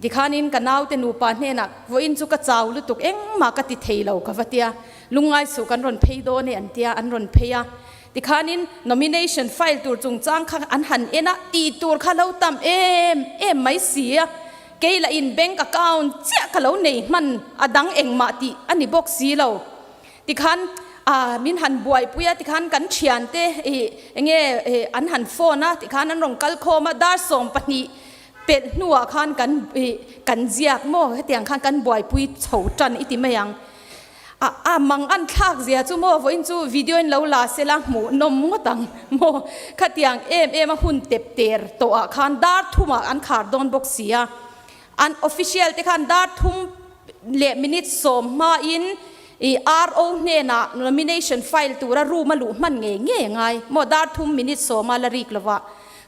ดิขานินกันเอาแต่หนูปานเนี่ยนักวันจุกเจ้าลุตุกเอ็งมากติเทยเรากับวัติยาลุงไงสุกันรอนเพย์โดเนี่ยอันเตียอันรอนเพย์ดิขานิน nomination file ตัวจงจ้างข้างอันหันนะตีตัวข้าเราตำไม่เสียเกยละอิน bank account เจ้าข้าเราเนี่ยมันอดังเอ็งมาติอันนี้บอกสีเราดิขันมินหันบวยปุยดิขันกันเชียนเตอันหันโฟนะดิขันนั้นรองกัลโคมาดาร์ส่งปนีเป็ดหนัวขันกันเจียกโม่เตียงขันกันบวยปุยเฉาจันอิติไม่ยังมังอันทักเสียจูโม่วันจูวิดีโอเราลาเสละหมูนมก็ตังโม่ขัดเตียงมาหุ่นเต็บเตอร์ตัวขันดาร์ทุ่มอันขาดโดนบกเสียอันออฟฟิเชียลที่ขันดาร์ทุ่มเละมินิทสมมาอินRO เนี่ยนะ nomination file ตัวระรูมาลุมันเงี้ยโม่ดาร์ทุ่มมินิทสมมาละริกละว่า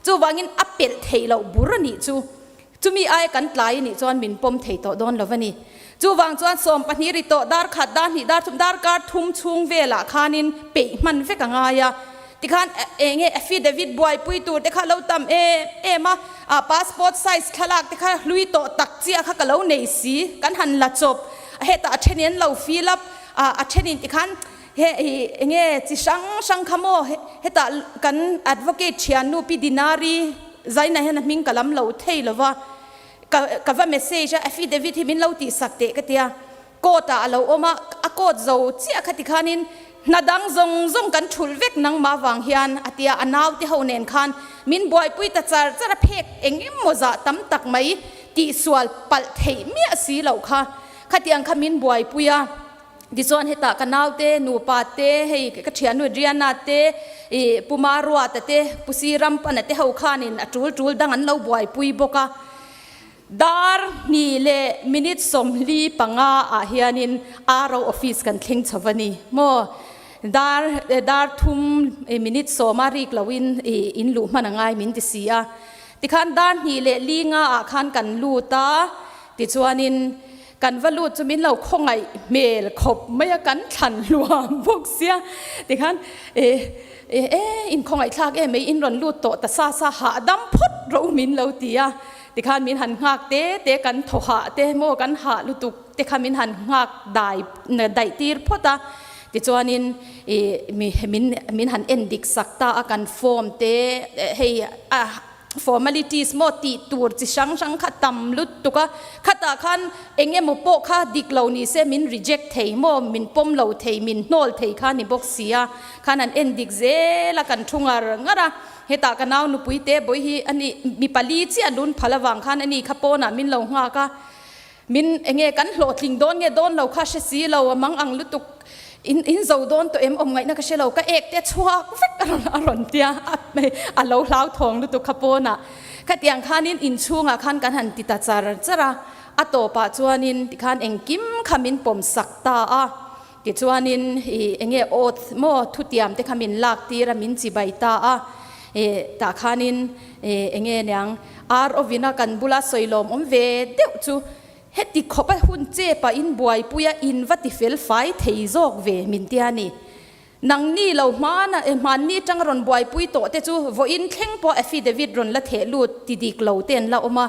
จูวางินอัปเปิลเทยเราบุรนี่จูมีไอ้กันไลนี่จวนมินปมเทยโตโดนแล้ววันนี้จูวางจวนสมปนิริโตดาร์ขัดดานหิดาร์ทุมดาร์การทุ่มชุงเวลาคานินเปมันเฟกังไง ที่ขันเองเอฟฟี่เดวิดบอยปุยตูที่ขันเราทำมาพาสปอร์ตไซส์ขลักที่ขันลุยโตตักเจียขันก็เราเนสีกันหันละจบเหตุอัจฉริยะเราฟีลับอัจฉริยะที่ขันเองจิช่างขโมเหตุกันแอดวอเคทเชียนูปีดินารีใจในเหตุมิงกลัมเราเทยลว่ากับว่าเมสเซจเอฟฟี่เดวิดที่มินเราตีสักเตะกันเตียโกตาเราออกมาอากดเจ้าเจียขัดที่ขันินนาดังซงกันชุลเวกนังมาวางเฮียนอติยาอนาวที่เขาเนนคันมินบอยปุยตาจาร์จะเพกเองโมซาตั้มตักไม่ตีสวลปัลเทเมียสีเหล่าค่ะขัดยังขมินบอยปุยดิส่วนเหตุกันนาวเตนูปาเตให้กระเทียนนูเรียนาเตปุมารัวเตปุซีรัมปันเตเขาขานินจูลดังอันเราบอยปุยบกะดาร์นี่เลมินิทสมลีปังอาเฮียนินอาเราออฟฟิศกันทิ้งชาวนี้โมดาร์ทุ่มมินิทสมาริกลาวินอินลูมันง่ายมินติเสียติขันดาร์นี่เลลีงาอาคันกันลูตาติจวนินกันว่าลูจะมินเราคงไงเมลขบไม่กันฉันรวมพวกเสียติขันอินคงไงคลากไม่อินรอนลูโตแต่ซาหาดำพุดเรามินเราเตียติขันมินหันหักเตกันโถหะเตโมกันหาลุตุกติขันมินหันหักได้ตีร์พอตาติจวนินมินหันเอ็นดิกสักตาอากันฟอร์มเตให้formalities โมติตัวจิช่างขัดตำลุตุกะขัดตาขันเองมุโปะข้าดิกเหล่านี้เซมิน reject เทโมมินปมเหล่าเทมินโนลเทข้านิบกเสียขันนั้นเอ็นดิกเซละกันทุ่งอารงั้นนะเหตุการณ์นั้นนุปุยเตบอยฮีอันนี้มีปลีจีอันดุนพลวังขันอันนี้ขบโนะมินเหล่าหัวกะมินเองกันโหลดลิงโดนโดนเหล่าข้าเชสีเหล่ามังอังลุตุกอินโซโดนตัวไงนักเชลเราก็เอกเตชัวฟิกอร่อยเตียไม่เราเล้าทองลุตุขบโนะขัดยังขันอินช่วงขันกันหันติตาจาร์จระอัตโตปะจวนินที่ขันเองกิมขมินปมสักตาที่จวนินเองโอดโมทุติยามที่ขมินลักตีระมินจีใบตาตาขันินเองยังอาร์อวินากันบุลาสอยลมเวเดวจูเฮติขบหุ่นเจ็บอินบวยปุยอินวัติเฟลไฟเทยอกเวมินเตียนีนังนี่เรามันนี่จังรอนบวยปุยโตเตจูวอินเข่งปอเอฟฟีเดวิดรอนละเทลูดติดิกเราเตียนเราออกมา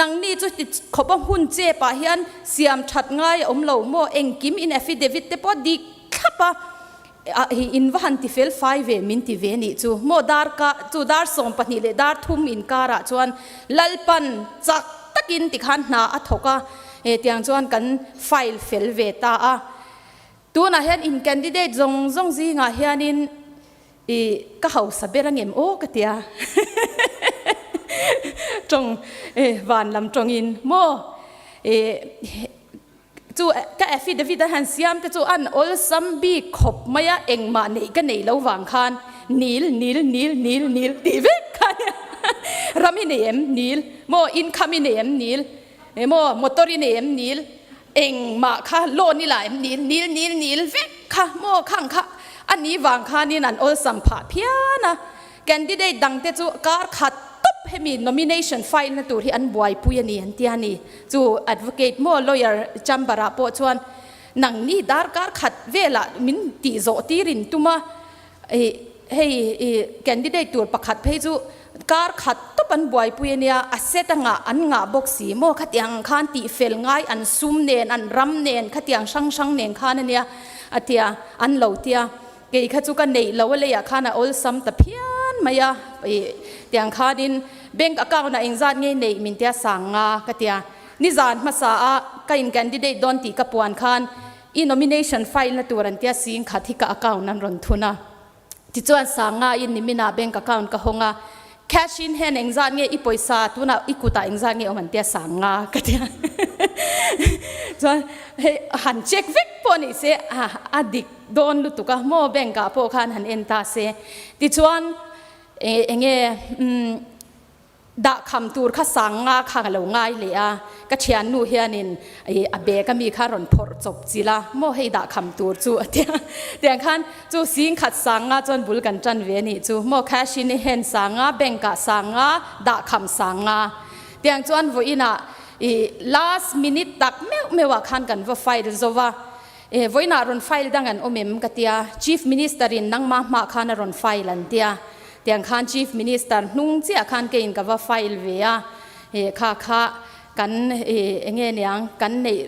นังนี่จูติขบหุ่นเจ็บเฮียนเสียมชัดง่ายเราโมเองกิมอินเอฟฟีเดวิดเตปอดิขับอินวันติเฟลไฟเวมินติเวนี่จูโมดาร์กะจูดาร์ส่งปนิเลดาร์ทุ่มอินการะจวนลัลปันจักตักินติขันนาอัฐกะเตียงจวนกันไฟล์เฟลเวตาตัวน่ะเห็นอินแคนดิเดตจงซีงาเฮียนินก็เขาสเปรังเอ็มโอกเตียจงวันลำจงอินโมจูก็เอฟฟี่เดวิดฮันเซียมแต่จูอันออลซัมบีขบไม่ยะเองมาในกันในระหว่างคันนีลตีเวกคันรามิเนมนีลโมอินคามิเนมนีลโมมอเตอริเนมนีลเองมาค่ะโลนี่แหละนีลเวกค่ะโมข้างค่ะอันนี้วางคันนี่นั่นออลซัมผาเพียนะแคนดิเดตดังแต่จูการขัดให้มี nomination file นั่นตัวที่อันบวยปุยนี่อันที่อันนี้จู advocate โม lawyer จำบาราปอชวนหนังนี้ดาร์การขัดเวลามินตีโจตีรินตุมาให้แคนดิเดตตัวประคัดให้จูการขัดตุปันบวยปุยเนี่ยอาเซตังอันงาบกสีโมขัดยังขันตีเฟลง่ายอันซุ่มเนนอันรำเนนขัดยังช่างเนนขันเนี่ยอันเตียอันเหล่าเตียเกี่ยขัดจูกันในเหล่าเลยขันอัลซัมตะเพียนมายาเตียงขัดินแบงก์อากาศน่ะเองจัดเงี้ยในมินเตียสังกัตยานิจานมาสาก็อินแคนดิเดตดอนตีกับปวนคันอิน nomination file นั่นตัวรันเตียสิงขัดที่กับอากาศนั้นรอนทุนะที่จวนสังอินนิมินาแบงก์อากาศก็หงcash in hand เองจัดเงี้ยอีปอยซาตัวน่ะอีกุตาเองจัดเงี้ยมันเตียสังกัตยาจวนหันเช็ควิกปอนี่เสอดิกโดนลุตุกะโมแบงก์กับพวกคันหันเอ็นตาเสที่จวนเองด่าคำตูร์ข้าสังข้างเราง่ายเลยก็เชียนนูเฮียนินเบก็มีข้ารอนพอจบจีละโมให้ด่าคำตูร์จูเตียงขันจูสิงขัดสังจนบุลกันจันเวนี่จูโมแค่ชินเห็นสังเบงกะสังด่าคำสังเตียงจวนวุ้ยน่ะlast minute ตักไม่ว่าขันกันว่าไฟเดอร์ว่า voi na ron file dangan omem katia chief minister in nang ma khana ron file an tia tiang khan chief minister nung chia khan ke in ka va file ve a kha kan enge niang kan nei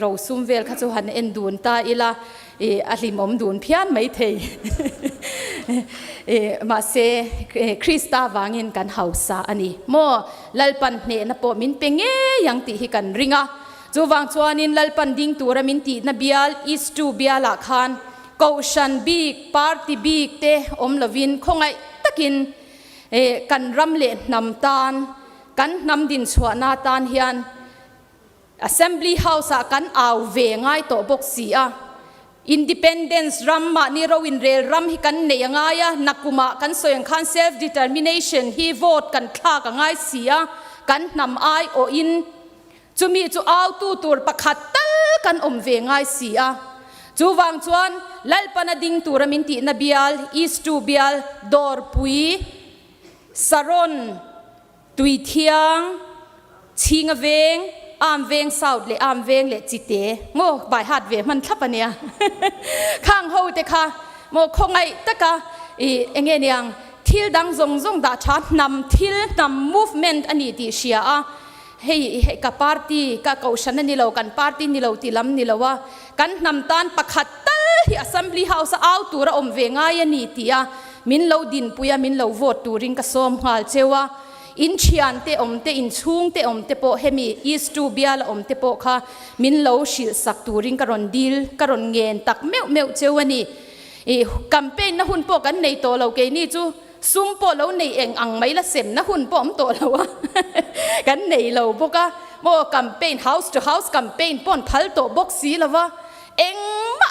ro sum vel kha chu han en dun ta ila a hlim om dun phian mai thei ma se krista wangin kan hausa ani mo lalpan ne na po min penge yang ti hi kan ringa chu wang chuanin lalpan ding tura min ti na bial is to biala khan kaushan big party big te om lovin khongai takin kan ramle nam tan kan nam din chhuana tan hian assembly house a kan aw ve ngai to boxi a independence ram ma ni ro in rel ram hi kan nei anga ya nakuma kan soyang khan self determination hi vote kan thla ka ngai sia kan nam ai o in chumi chu aw tu tur pakhat tal kan om ve ngai sia chu wang chuan lalpana ding turamin ti na bial east to bial dor pui saron tui thiang chinga veng am veng south le am veng le chite ngo bai hat ve man thapania khang ho te kha mo khongai taka enge niang thil dang zong da cha nam thil nam movement ani ti sia a hei ka party ka kaushan ni lo kan party ni lo ti lam ni lo wa kan nam tan pakhat tal hi assembly house out tura om ve nga ya ni tia min lo din puya min lo vote turing ka som hal chewa in chian te om te in chung te om te po hemi east to bial om te po kha min lo shil sak turing karon dil karon ngen tak meu chewani campaign na hun po kan nei to lo ke ni chu sum po lo nei eng ang mai la sem na hun po om to lo wa kan nei lo po ka mo campaign house to house campaign pon phal to box si lawa eng ma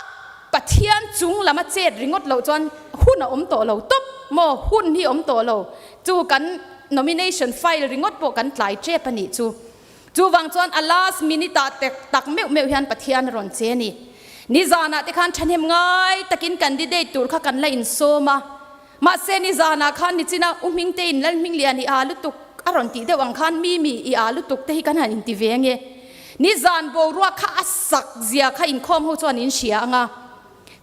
pathian chung lama chet ringot lo chon hun om to lo top mo hun hi om to lo chu kan nomination file ringot po kan tlai che pani chu wang chon a last minute tak meu hian pathian ron che ni zana te khan thanem ngai takin candidate tur kha kan la in soma ma se ni zana khan ni china uming te in lal ming liani alu tuk aron ti de wang khan mi i alu tuk te hi kan han in ti venge ni zan bo ruwa kha asak zia kha in khom ho chuan in shia anga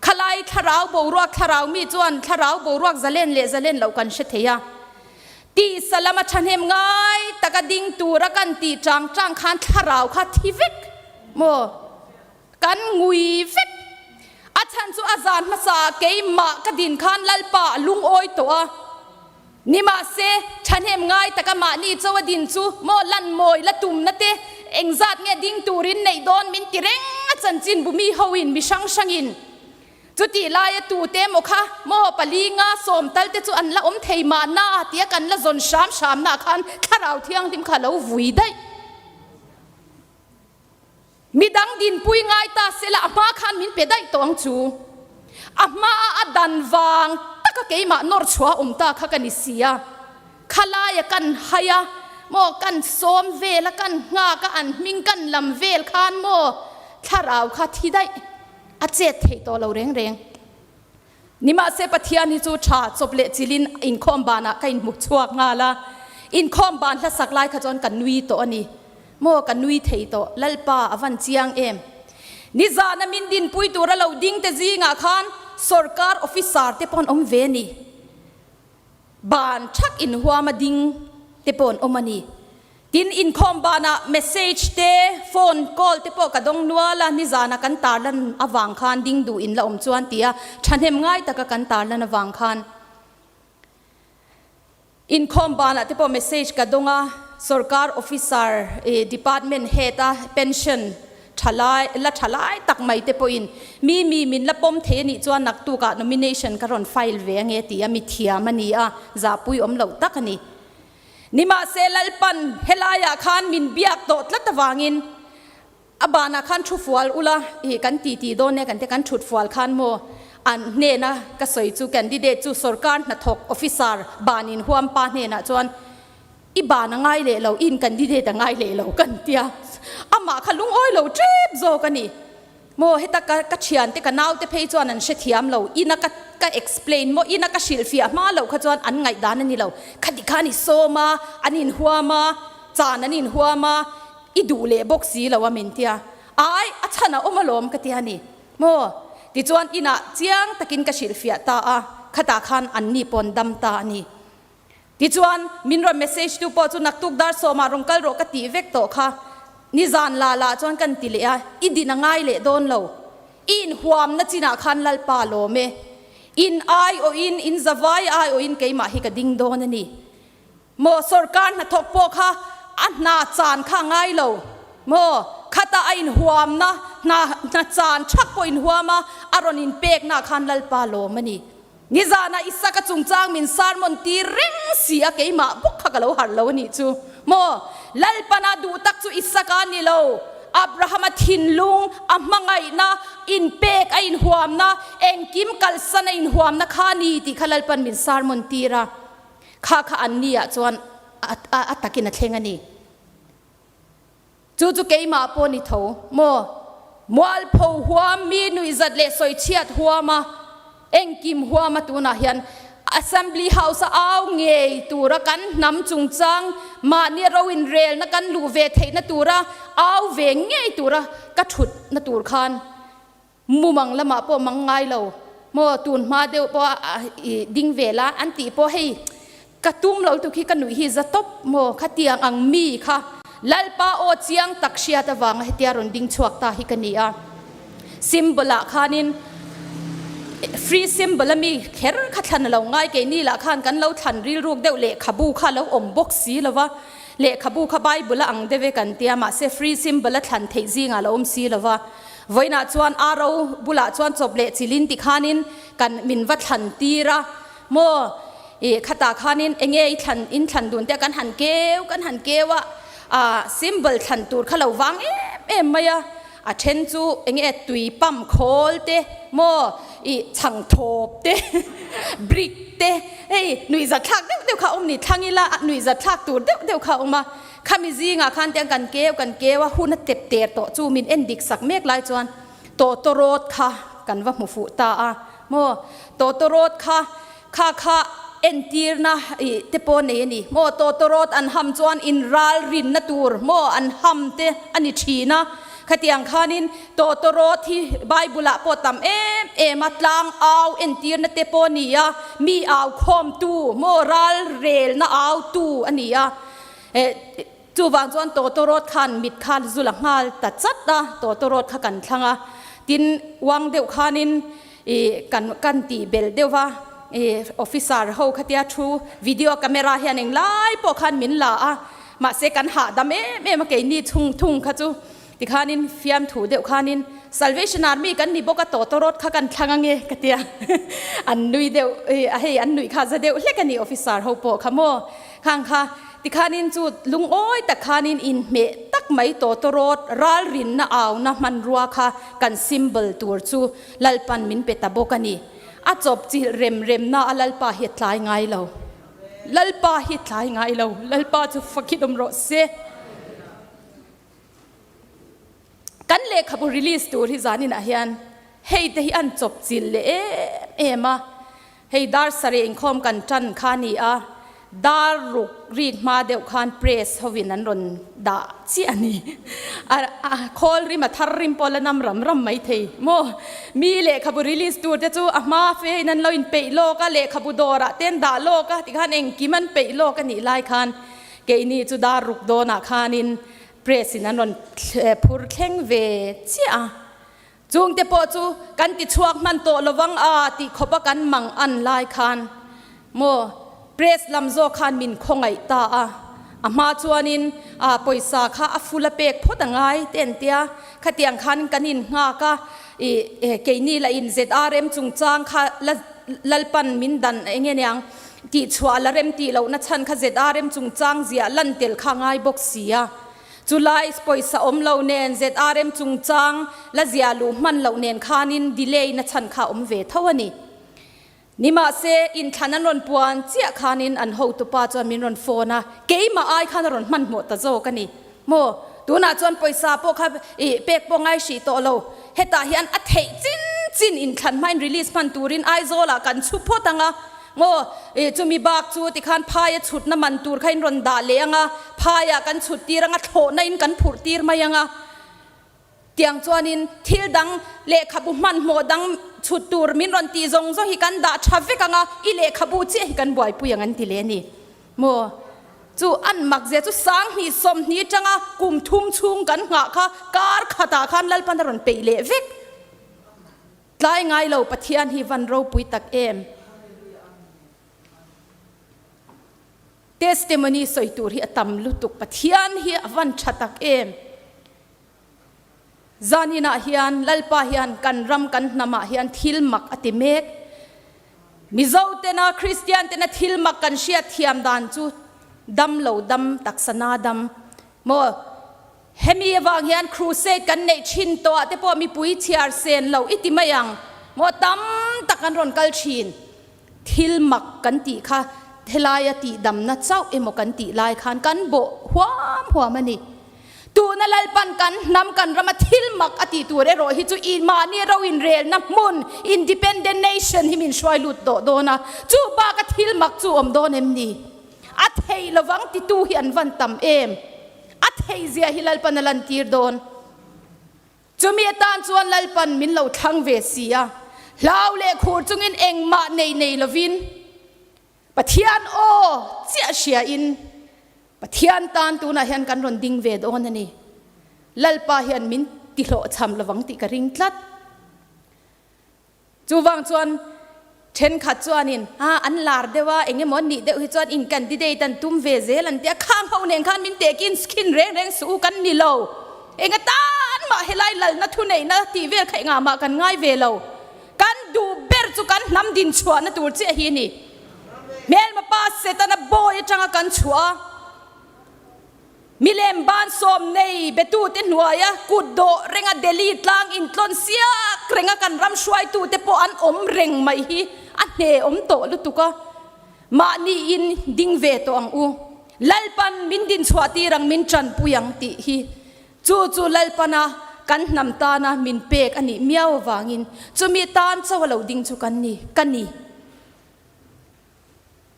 khalai tharau bo ruwa tharau mi chuan tharau bo ruwa zalen lo kan she theya ti salama thanem ngai taka ding tura kan ti chang khan tharau kha thivek mo kan ngui vek achan chu azan ma sa ke ma ka din khan lalpa lung oi to a ni ma se thanem ngai taka ma ni chawa din chu mo lan moi la tum na te engzat nge ding turin nei don min tireng achan chin bumi hoin mi sangin chuti laia tu te mo kha mo pali nga som tal te chu an la om thei ma na tia kan la zon sham na khan tharau thiang dim kha lo vui dai midang din pui ngai ta sela ama khan min pe dai tong chu ama adan wang taka ke ma nor chua ta kha kan isia khala ya kan haya mo kan som ve la kan nga ka an ming kan lam vel khan mo tharau kha thi dai a chet thei to lo reng nima se pathian ni chu tha chople chilin in khom bana kain mu chuak nga la in khom ban la saklai kha jon kan nui to ani mo kan nui thei to lalpa awan chiang em ni zana min din pui tura lo ding te zinga khan sarkar officer te pon om ve ni ban thak in huama ding te pon omani tin in khom bana message te phone call te po kadong nuala ni zana kan tarlan awang khan ding du in la om chuan tia thanem ngai taka kan tarlan awang khan in khom bana te po message kadonga sarkar officer department head a pension thalai tak mai te po in mi min la pom the ni chuan nak tu ka nomination karon file ve nge ti a mi thia mani a za pui om lo tak ani nima se lalpan helaya khan min biak to tlatawangin abana khan thufual ula kan ti don ne kan te kan thutfual khan mo an ne na ka soi chu candidate chu sarkar na thok officer banin huam pa ne na chuan ibana ngai le lo in candidate ngai le lo kan tia ama khalung oi lo trip zo kani mo heta ka chian te ka naw te phei chuan an she thiam lo ina ka explain mo ina ka shilfia ma lo kha chuan an ngai dan ani lo khadi khani soma anin huama chan anin huama idu le boxi lo amin tia ai achana omalom ka tia ni โมติจวนอินะเจียงตะกินกระชิลเฟียตาขตาคันอันนี้ปนดำตานี่ติจวนมินรอเมสเซจตูปอจุนักตุกดาร์โซมารงกัลโรกตีเวกโตค่ะนิจานลาจวนกันติเลียอิดินังไงเลโดนโลอินหวามนัจินาคันลัลปาโลเมอินไอโออินซาวายไอโออินเกยมาฮิกดิงโดนนี่โมสรการนัทกโปค่ะอันนาจานข้างไงโลโมข้าตาอินหวามนาจานชักปอินหวามาอารอนินเปกนาคันลัลปาโลมันนี่นิจานาอิสกจุงจางมินซาร์มอนตีเร่งเสียเกยมาบุกขกะโลหันโลนี่จูโมลัลปนาดูตักจูอิสกานี่โลอับราฮัมทินลุงอัมมังไงนะอินเปกอินหวามนะเองกิมกัลสันอินหวามนะข้านี่ที่ขลัลปันมินซาร์มอนตีระข้าอันนี้จวนอัตตะกินนัทเลงอันนี้จู่ๆเกยมาปนิทโมมัวลพูหัวมีนุยจัดเลสอยเชียดหัวมาเองกิมหัวมาตัวน่ะเฮียน Assembly House เอาเงยตัวระกันนำจุงจังมาเนี่ยเราอินเรลนักันลูเวทนตัวระเอาเวงเงยตัวระกัดฉุดนตัวคันมุมังละมาปอมังไงเราโมตุนมาเดียวปอดิ้งเวลาอันตีปอให้กระตุ้มเราตุกี้กันหนุ่ยฮิจะตบโมขัดเตียงอังมีค่ะลัลปาโอเจียงตักเชียตะวังให้เตียรุนดิ้งชวกตาฮิกันนี่ซิมบลาคานินฟรีซิมบลมีแค่ขัดทันเราง่ายเกนี่ละขันกันเราทันรีรูกเดวเละขบูข้าเราอมบกสีแล้วว่าเละขบูขบายบุละอังเดวกันเตียมาเซฟรีซิมบลทันเทจิงาเราอมสีแล้วว่าไว้น่าชวนอาเราบุละชวนจบเละจิลินติขานินกันมินวัดทันตีระโมขัดตาขานินเองทันอินทันดุนแต่กันหันเกวว่าซิมบลทันตูข้าเราวางไม่อะเช่นจูเองตุยปั๊มโคลเตโมช่างโทบเตบริกเตหนุ่ยจัดทักเดี๋ยวเขาอมนี่ทั้งนี้ละหนุ่ยจัดทักตูเดี๋ยวเขาออกมาข้ามีจีงาคันเตียงกันเกวว่าหุ่นเต็บเตะโตจูมินเอ็นดิกสักเมกลายจวนโตโตโรดค่ะกันว่าหมูฟูตาโมโตโตโรดค่ะเอ็นตีร์นะเตปอนนี่โมโตโตโรดอันฮัมจวนอินรัลรินนัตูร์โมอันฮัมเตอันนี้ชีนะขตียงขานินโตโตโรที่ไบเบิลปอตัมมัดลางเอาเอ็นตีร์นัเตปอนียมีเอาคอมตูโมรัลเรลนะเอาตูอันนี้จูบางจวนโตโตโรขันมิดขันจุลังฮาลตัดจัดนะโตโตโรขกันทั้งตินวังเดียวขานินกันตีเบลเดียวว่าออฟฟิศร์เขาขัดยาทรูวิดีโอคาเมราเฮียนเองไล่พวกขันมินลามาเสกันหาดำมาเกยนี่ทุ่งขจูที่ขานินฟิยมถูเดียวขานิน Salvation Army กันนี่บอกว่าโตโตรถข้ากันทั้งเงี้ยกติยาอันนุยเดียวอันนุยข้าจะเดียวเล็กกันนี่ออฟฟิศร์เขาปอขโมข้างค่ะที่ขานินจูดลุงโอ้ยแต่ขานินอินเมตักไม่โตโตรถรัลรินน่ะเอานะมันรัวค่ะกันซิมเบลตัวจูลัลปันมินเปตาโบกันนี่จบจีเร็มน่าลัลปาเหตุลายไงเราลัลปาเหตุลายไงเราลัลปาจะฟักคิดอมรสเซกันเล็กขับรีลิสตัวที่จานินะเฮียนเฮ้ยแต่อันจบจีเล่มาเฮ้ยดาร์สเรงคอมกันจันขานีดารุกรีดมาเดียวคานเพรสฮวินันรนดาจีอันนี้คอลริมาทาริมพอลนำรำไม่เทโมมีเล็กขับรีลิสตัวเจ้ามาเฟนันเราอินเปโลกะเล็กขับดอระเต้นดาโลกะที่ขันเองกิมันเปโลกันนี่ไล่ขันเกนี่จูดารุกโดนาขานินเพรสินันรนพูดแข่งเวจีจุงเตปอจูกันติดชวกมันโตระวังติขบกันมังอันไล่ขันโมเพรสลำโซขันมินคงไอตามาจวนินปอยสาข้าฟูลเปกพอดังไงเต็นเตียขตียงขันกันินงากะเกนี่ละอินเซดอาร์เอ็มจุงจางข้าลัลปันมินดันเงี้ยยังติดชัวละเร็มตีเรานัชันข้าเซดอาร์เอ็มจุงจางเสียลันเตลข้างไงบกเสียจุลายปอยสาอมเหล่าเนนเซดอาร์เอ็มจุงจางละเสียลูมันเหล่าเนนขานินดีเลย์นัชันข้าอมเวทวนี้นี่มาเซอินขันนรนปวนเจ้าขานินอันหูตุปาจวนมินรนโฟนะเกยมาไอขันนรนมันหมดตะโจกันนี่โมตัวน่าจวนปอยสาพวกเขาเปกปงไอชีโตโลเฮตาเฮียนอัดเฮจินอินขันไม่รีลิสพันตูรินไอโซละกันชุบพอตังโมจะมีบากจูติขันพายชุดน้ำมันตูรขันรนดาเลียงพายกันชุดตีรังโถในกันผุดตีรมายังติ tiang chuanin thil dang le khabu man mo dang chutur min ron ti zong zo hi kan da thawe kanga i le khabu che hi kan boy pu yang an ti le ni mo chu an mak je chu sang hi som ni changa kum thum chung kan nga kha kar khata khan lal pan ron pe le vek tlai ngai lo pathian hi van ro pui tak em testimony soitur hi atam lutuk pathian hi avan thatak em zanina hian lalpa hian kan ram kan nama hian thil mak atimek mizo tena christian tena thil mak kan sia thiam dan chu dam lo dam taksana dam mo hemi awang hian crusade kan nei chin to ate po mi pui chiar sen lo itimayang mo tam takan ron kal chin thil mak kan ti kha thelaya ti dam na chau emo kan ti lai khan kan bo huam ani tu na lalpan kan nam kan rama thil mak ati tu re ro hi chu i ma ni ro in rel na mun independent nation hi min shwai lut do na chu ba ka thil mak chu om don em ni a thei lawang ti tu hi an van tam em a thei zia hi lalpan lan tir don chu mi tan chuan lalpan min lo thang ve sia lau le khur chungin eng ma nei lovin pathian o chia sia in pathian tan tu na hian kan ron ding ve don ani lalpa hian min ti hlo cham lawang ti ka ring tlat chuwang chuan then khat chuanin an lar dewa enge mon ni de hi chuan in candidate an tum ve zel an tia khang ho neng khan min tekin skin reng su kan ni lo enga tan ma helai lal na thu nei na ti vel khai nga ma kan ngai ve lo kan du ber chu kan nam din chua na tur che hi ni mel ma pa setana boy changa kan chua milem ban som nei betu te nuaya kuddo renga deli tlang in tlon sia renga kan ram shwai tu te po an om reng mai hi an ne om to lutuka ma ni in ding ve to ang u lalpan min din chhuati rang min chan puyang ti hi chu lalpana kan nam ta na min pek ani miaw wangin chumi tan chawalo ding chu kan ni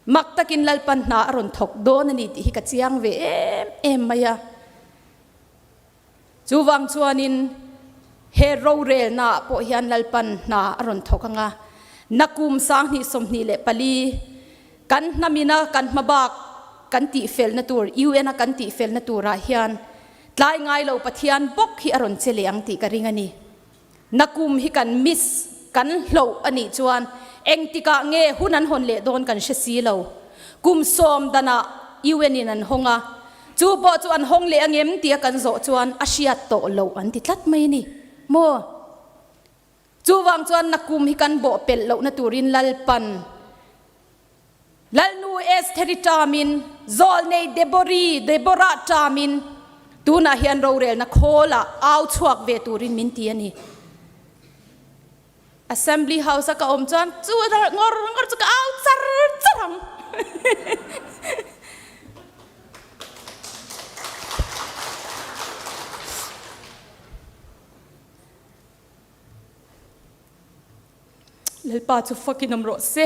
maktakin lalpan na aron thok don ani ti hi ka chiang ve em maya chuwang chuanin he ro re na po hian lalpan na aron thokanga nakum sang ni som ni le pali kan namina kan mabak kan ti fel na tur un kan ti fel na tura hian tlai ngai lo pathian bok hi aron cheleang ti ka ringani nakum hi kan miss kan hlo ani chuan eng tika nge hunan hon le don kan she si lo kum som dana un an honga chu bo chu an hong le angem tia kan zo chuan asia to lo an ti tlat mai ni mo chu wang chuan nakum hi kan bo pel lo na turin lalpan lalnu es teritamin zol nei debora tamin tuna hian ro rel na khola au chuak ve turin min ti ani assembly house ka om chan chu ngor chu ka au charam lalpa chu fucking amro se